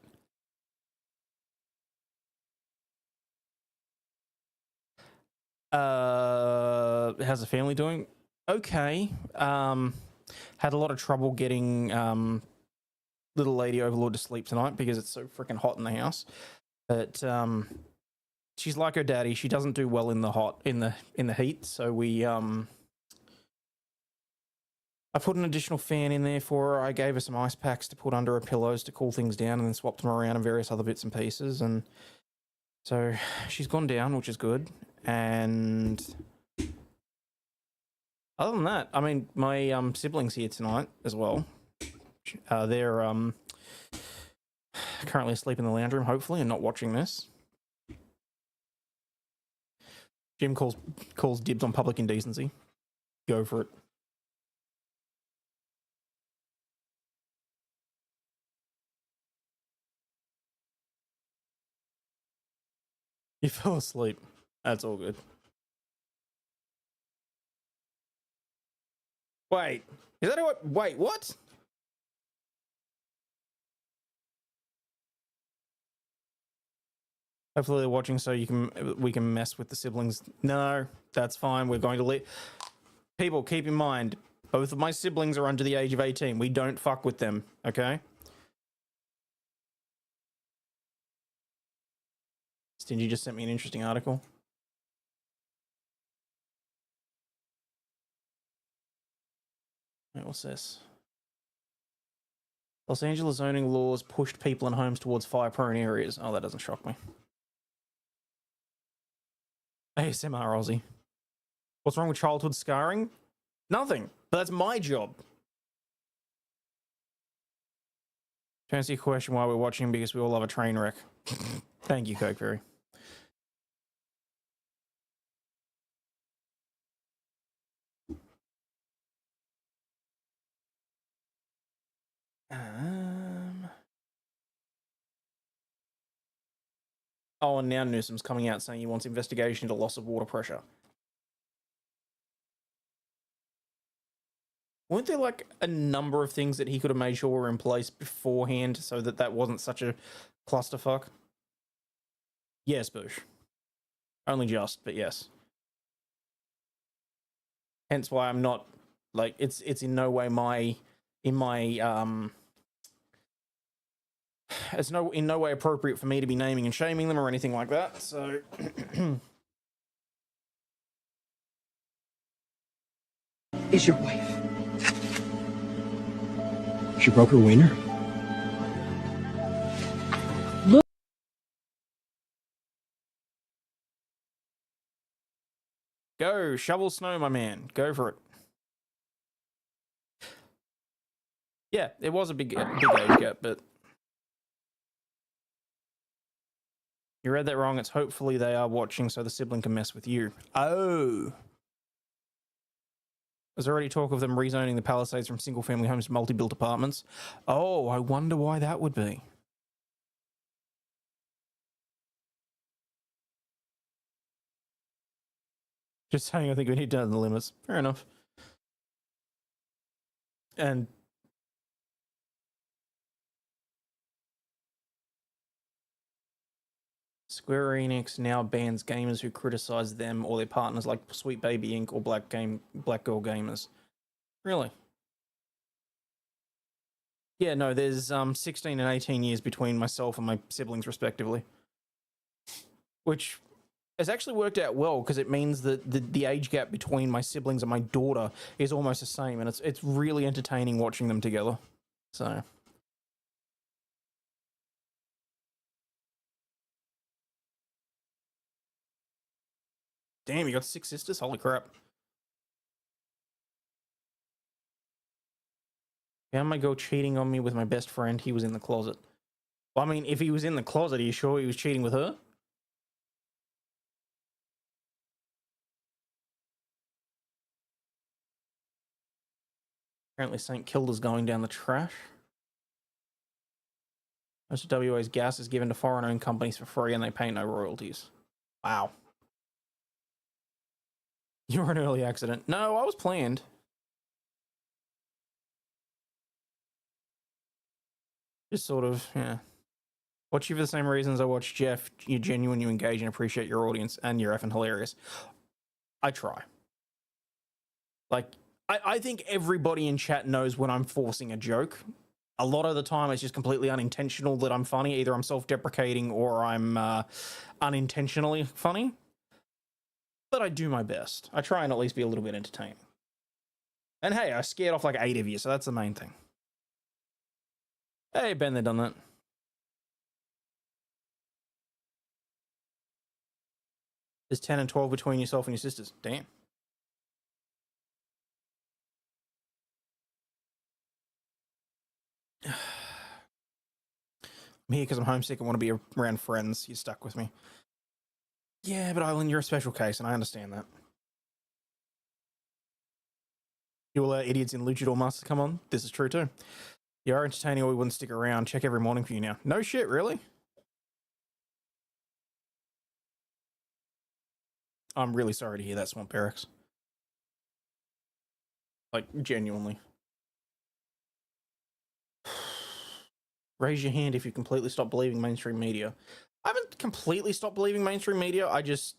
How's the family doing? Okay. Had a lot of trouble getting little lady Overlaw'd to sleep tonight because it's so freaking hot in the house. But she's like her daddy. She doesn't do well in the heat. So we I put an additional fan in there for her. I gave her some ice packs to put under her pillows to cool things down, and then swapped them around and various other bits and pieces. And so she's gone down, which is good. And other than that, I mean, my siblings here tonight as well. They're currently asleep in the lounge room, hopefully, and not watching this. Jim calls dibs on public indecency. Go for it. You fell asleep. That's all good. Wait, is that what? Wait, what? Hopefully they're watching so we can mess with the siblings. No, that's fine. We're going to let people keep in mind. Both of my siblings are under the age of 18. We don't fuck with them. Okay. Stingy just sent me an interesting article. Wait, what's this? Los Angeles zoning laws pushed people and homes towards fire-prone areas. Oh, that doesn't shock me. ASMR Aussie. What's wrong with childhood scarring? Nothing. But that's my job. To answer your question why we're watching, because we all love a train wreck. Thank you, Coke Berry. Oh, and now Newsom's coming out saying he wants investigation into loss of water pressure. Weren't there like a number of things that he could have made sure were in place beforehand so that that wasn't such a clusterfuck? Yes, Bush. Only just, but yes. Hence why I'm not like it's in no way it's in no way appropriate for me to be naming and shaming them or anything like that. So Is your wife? She broke her wiener? go shovel snow, my man. Go for it. Yeah, it was a big age gap, but you read that wrong. It's hopefully they are watching so the sibling can mess with you. Oh. There's already talk of them rezoning the Palisades from single-family homes to multi-built apartments. Oh, I wonder why that would be. Just saying, I think we need to know the limits. Fair enough. And Square Enix now bans gamers who criticize them or their partners, like Sweet Baby Inc. or Black Girl Gamers. Really? Yeah, no, there's 16 and 18 years between myself and my siblings, respectively. Which has actually worked out well because it means that the age gap between my siblings and my daughter is almost the same, and it's really entertaining watching them together. So. Damn, you got 6 sisters? Holy crap. Found my girl cheating on me with my best friend. He was in the closet. Well, I mean, if he was in the closet, are you sure he was cheating with her? Apparently St. Kilda's going down the trash. Most of WA's gas is given to foreign-owned companies for free and they pay no royalties. Wow. You were an early accident. No, I was planned. Just sort of, yeah. Watch you for the same reasons I watch Jeff. You're genuine, you engage and appreciate your audience, and you're effing hilarious. I try. Like, I think everybody in chat knows when I'm forcing a joke. A lot of the time, it's just completely unintentional that I'm funny. Either I'm self-deprecating or I'm unintentionally funny. But I do my best. I try and at least be a little bit entertaining. And hey, I scared off like 8 of you, so that's the main thing. Hey, Ben, they done that. There's 10 and 12 between yourself and your sisters. Damn. I'm here because I'm homesick and want to be around friends. You're stuck with me. Yeah, but Island, you're a special case, and I understand that. You allow idiots in Luchador Masters to come on? This is true too. You are entertaining or we wouldn't stick around. Check every morning for you now. No shit, really? I'm really sorry to hear that, Swamp Barracks. Like, genuinely. Raise your hand if you completely stop believing mainstream media. I haven't completely stopped believing mainstream media. I just...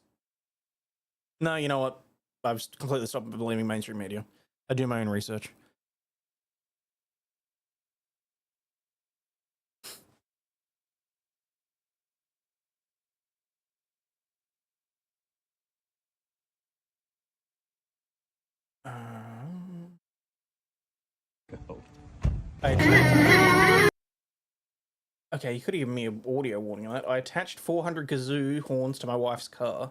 No, you know what? I've completely stopped believing mainstream media. I do my own research. Okay, you could have given me an audio warning on that. I attached 400 kazoo horns to my wife's car.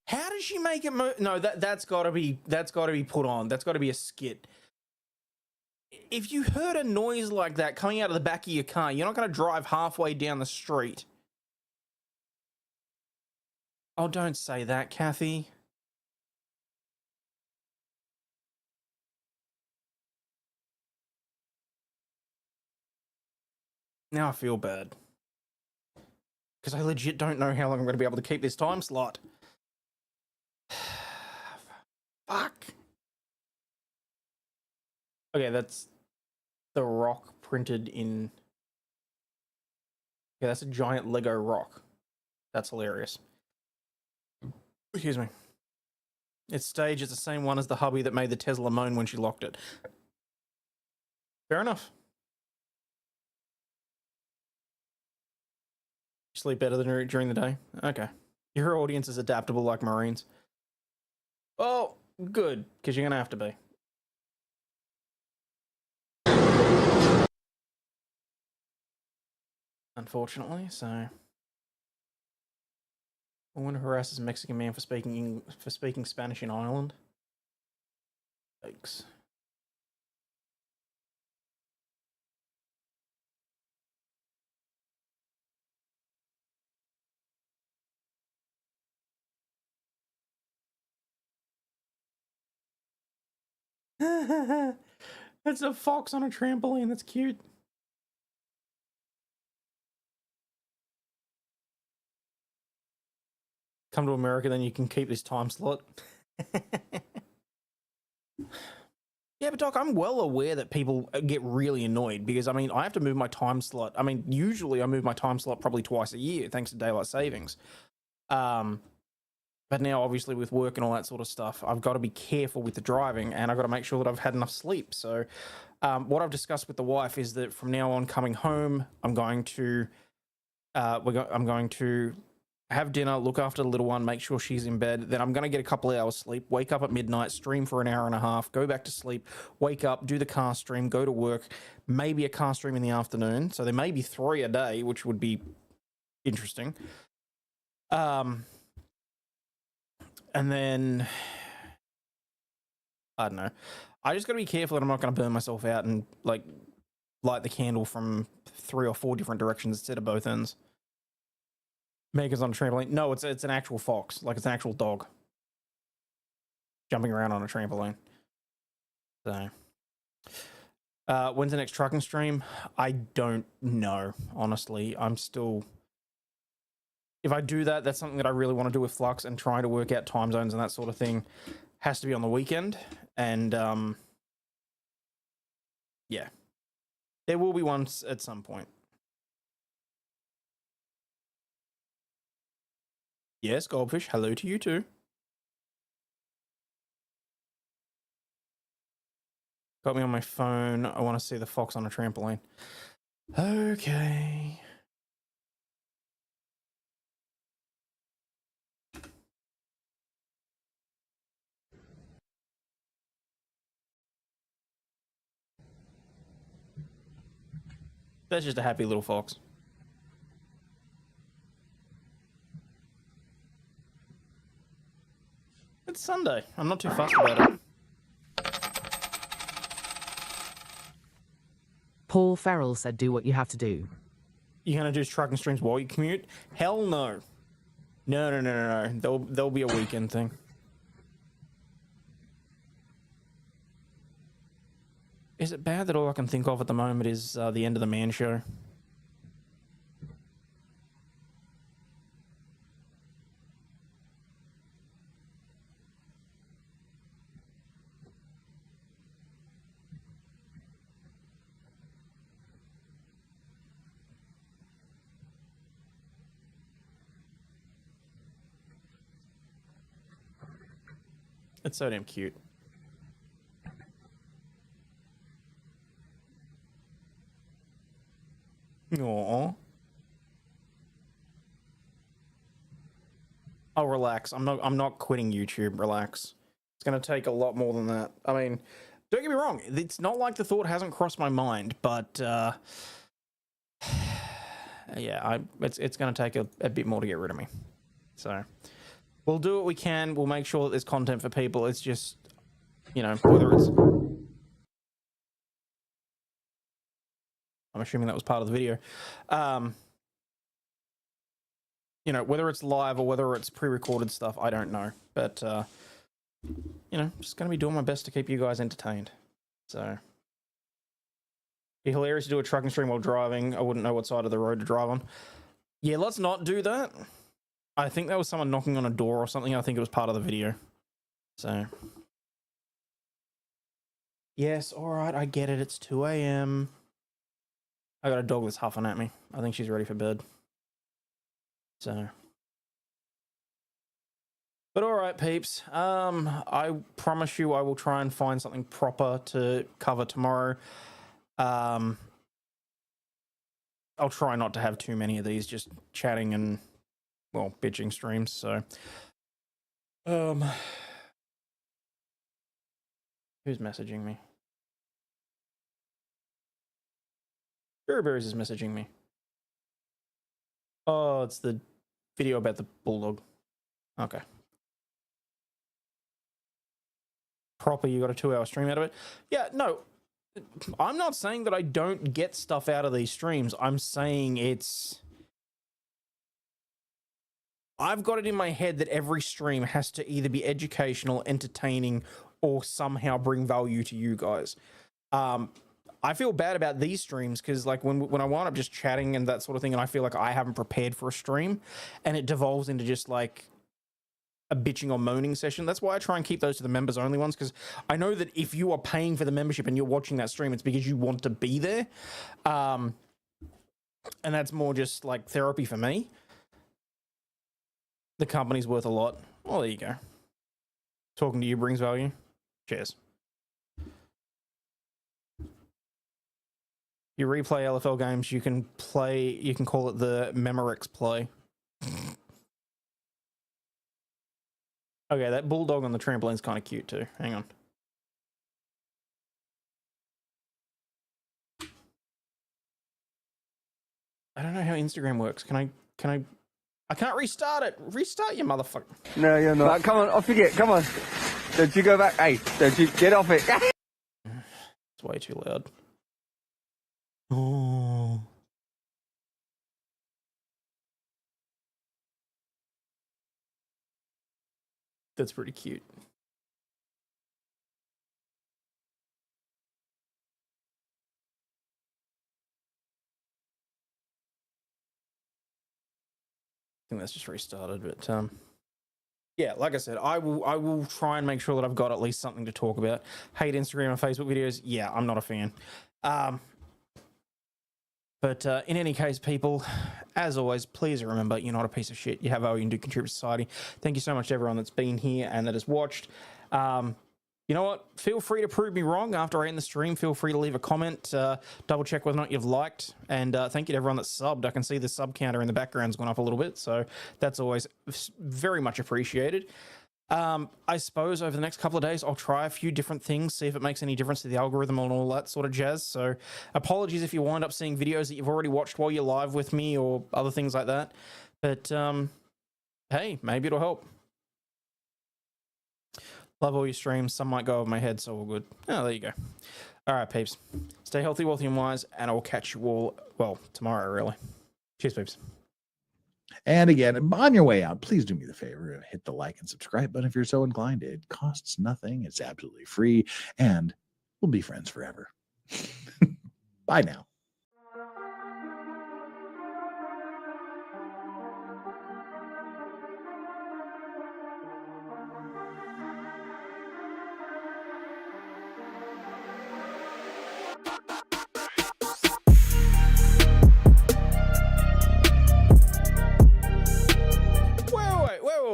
How does she make it no, that's gotta be put on. That's gotta be a skit. If you heard a noise like that coming out of the back of your car, you're not gonna drive halfway down the street. Oh, don't say that, Kathy. Now I feel bad. Because I legit don't know how long I'm going to be able to keep this time slot. Fuck. Okay, that's the rock printed in... Yeah, that's a giant Lego rock. That's hilarious. Excuse me. Its stage is the same one as the hubby that made the Tesla moan when she locked it. Fair enough. Sleep better than during the day? Okay. Your audience is adaptable like Marines. Oh, good, because you're going to have to be. Unfortunately, so... Woman harasses Mexican man for speaking Spanish in Ireland. Thanks. It's a fox on a trampoline. That's cute. Come to America, then you can keep this time slot. Yeah, but Doc, I'm well aware that people get really annoyed because, I mean, I have to move my time slot. I mean, usually I move my time slot probably twice a year, thanks to daylight savings. But now, obviously, with work and all that sort of stuff, I've got to be careful with the driving, and I've got to make sure that I've had enough sleep. So what I've discussed with the wife is that from now on, coming home, I'm going to have dinner, look after the little one, make sure she's in bed. Then I'm going to get a couple of hours sleep, wake up at midnight, stream for an hour and a half, go back to sleep, wake up, do the car stream, go to work, maybe a car stream in the afternoon. So there may be 3 a day, which would be interesting. And then, I don't know. I just got to be careful that I'm not going to burn myself out and, like, light the candle from 3 or 4 different directions instead of both ends. Megan's on a trampoline. No, it's an actual fox. Like, it's an actual dog. Jumping around on a trampoline. So, when's the next trucking stream? I don't know, honestly. I'm still... If I do that, that's something that I really want to do with Flux, and trying to work out time zones and that sort of thing has to be on the weekend. And, yeah. There will be one at some point. Yes, Goldfish, hello to you too. Got me on my phone. I want to see the fox on a trampoline. Okay. That's just a happy little fox. It's Sunday. I'm not too fussed about it. Paul Farrell said do what you have to do. You gonna do trucking streams while you commute? Hell no. No. There'll be a weekend thing. Is it bad that all I can think of at the moment is the End of the Man show? It's so damn cute. I'll relax. I'm not quitting YouTube. Relax. It's going to take a lot more than that. I mean, don't get me wrong. It's not like the thought hasn't crossed my mind, but yeah, it's going to take a bit more to get rid of me. So we'll do what we can. We'll make sure that there's content for people. It's just, you know, whether it's... I'm assuming that was part of the video. You know, whether it's live or whether it's pre-recorded stuff, I don't know. But, you know, just going to be doing my best to keep you guys entertained. So, it'd be hilarious to do a trucking stream while driving. I wouldn't know what side of the road to drive on. Yeah, let's not do that. I think there was someone knocking on a door or something. I think it was part of the video. So, yes, all right, I get it. It's 2 a.m. I got a dog that's huffing at me. I think she's ready for bed. So, but all right, peeps. I promise you I will try and find something proper to cover tomorrow. I'll try not to have too many of these just chatting and, well, bitching streams. So, who's messaging me? Berries is messaging me. Oh, it's the video about the bulldog. Okay. Proper, you got a 2-hour stream out of it? Yeah, no. I'm not saying that I don't get stuff out of these streams. I'm saying it's... I've got it in my head that every stream has to either be educational, entertaining, or somehow bring value to you guys. I feel bad about these streams because, like, when I wind up just chatting and that sort of thing, and I feel like I haven't prepared for a stream, and it devolves into just like a bitching or moaning session. That's why I try and keep those to the members only ones, because I know that if you are paying for the membership and you're watching that stream, it's because you want to be there, and that's more just like therapy for me. The company's worth a lot. Well, there you go. Talking to you brings value. Cheers. You replay LFL games, you can call it the Memorex play. Okay, that bulldog on the trampoline's kind of cute too. Hang on. I don't know how Instagram works. Can I can't restart it. Restart, you motherfucker. No, you're not. Come on, off you get. Come on. Don't you go back. Hey, don't you get off it. It's way too loud. Oh. That's pretty cute. I think that's just restarted, but yeah, like I said, I will try and make sure that I've got at least something to talk about. Hate Instagram and Facebook videos. Yeah, I'm not a fan. But in any case, people, as always, please remember, you're not a piece of shit. You have value and do contribute to society. Thank you so much to everyone that's been here and that has watched. You know what? Feel free to prove me wrong after I end the stream. Feel free to leave a comment, double check whether or not you've liked. And thank you to everyone that's subbed. I can see the sub counter in the background's gone up a little bit, so that's always very much appreciated. I suppose over the next couple of days, I'll try a few different things, see if it makes any difference to the algorithm and all that sort of jazz. So apologies if you wind up seeing videos that you've already watched while you're live with me or other things like that. But hey, maybe it'll help. Love all your streams. Some might go over my head, so all good. Oh, there you go. All right, peeps. Stay healthy, wealthy, and wise, and I'll catch you all, well, tomorrow, really. Cheers, peeps. And again, on your way out, please do me the favor, hit the like and subscribe button if you're so inclined. It costs nothing. It's absolutely free, and we'll be friends forever. Bye now.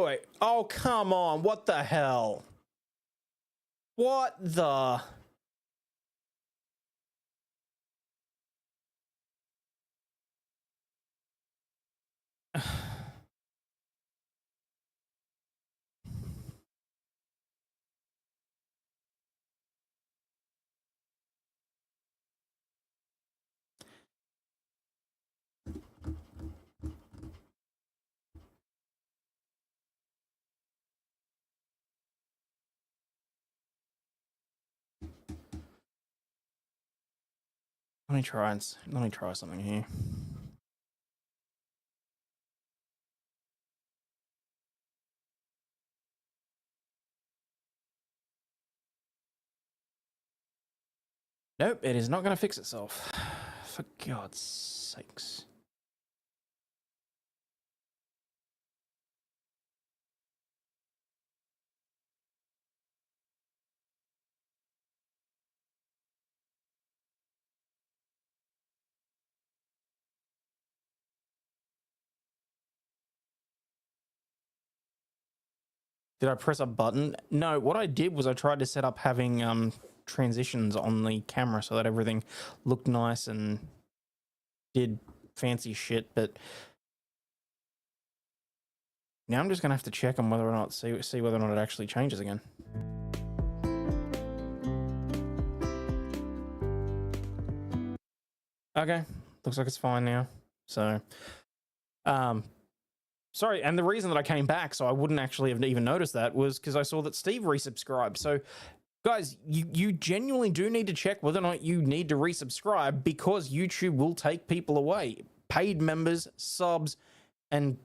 Wait. Oh, come on. What the hell? What the... Let me try something here. Nope, it is not going to fix itself. For God's sakes. Did I press a button? No, what I did was I tried to set up having transitions on the camera so that everything looked nice and did fancy shit, but now I'm just gonna have to check on whether or not see whether or not it actually changes again. Okay, looks like it's fine now. So, sorry, and the reason that I came back so I wouldn't actually have even noticed that was because I saw that Steve resubscribed. So, guys, you genuinely do need to check whether or not you need to resubscribe, because YouTube will take people away. Paid members, subs, and,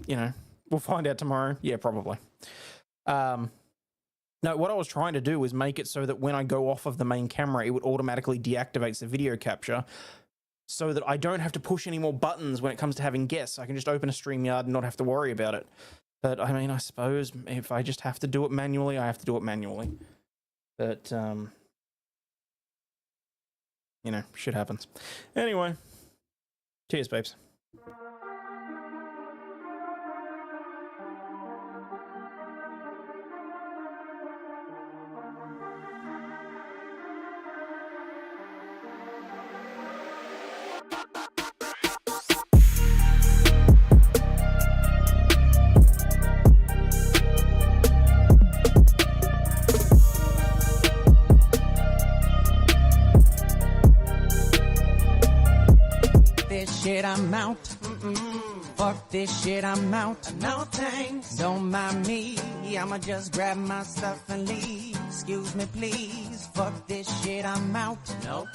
you know, we'll find out tomorrow. Yeah, probably. No, what I was trying to do was make it so that when I go off of the main camera, it would automatically deactivate the video capture, so that I don't have to push any more buttons when it comes to having guests. I can just open a StreamYard and not have to worry about it. But, I mean, I suppose if I just have to do it manually, I have to do it manually. But, you know, shit happens. Anyway, cheers, babes. Shit, I'm out. Fuck this shit, I'm out. No thanks. Don't mind me. I'ma just grab my stuff and leave. Excuse me, please. Fuck this shit, I'm out. Nope.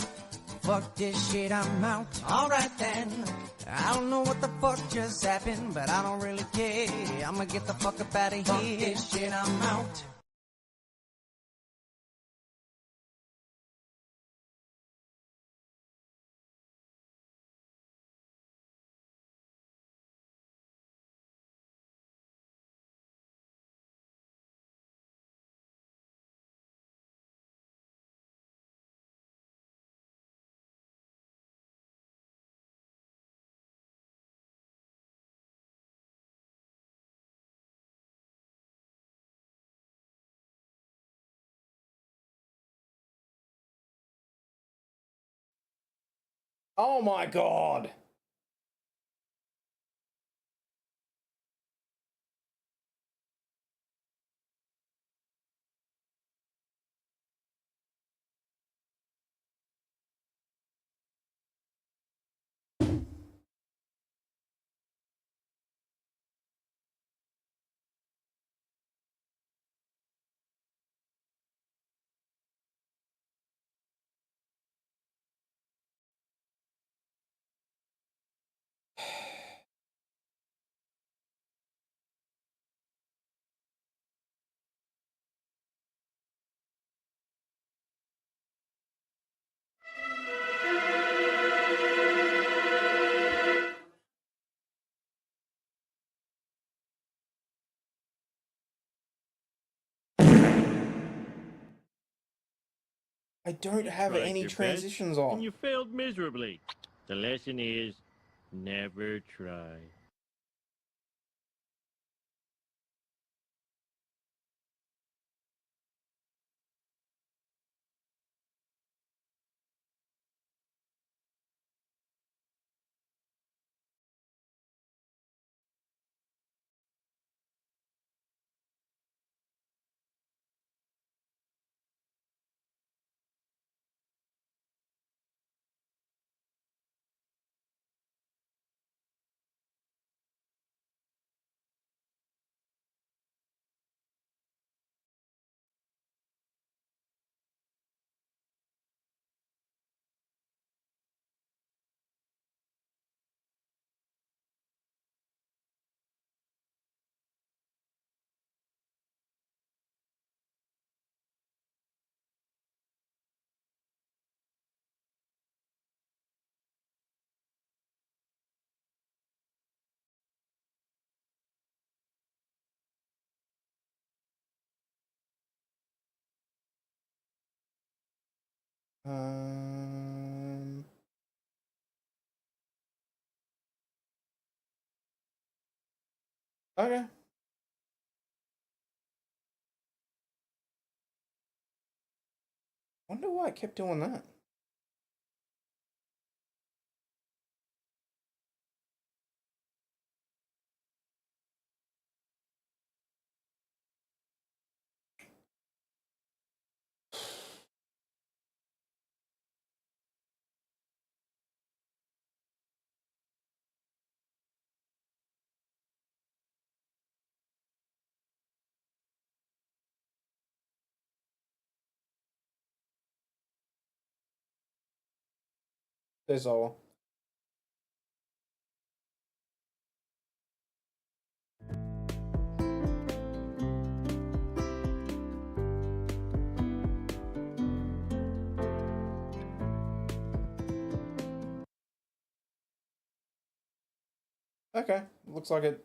Fuck this shit, I'm out. Alright then. I don't know what the fuck just happened, but I don't really care. I'ma get the fuck up out of here. Fuck this shit, I'm out. Oh my God. I don't have any transitions on. And you failed miserably. The lesson is never try. Okay. Wonder why it kept doing that. That's all. Okay, looks like it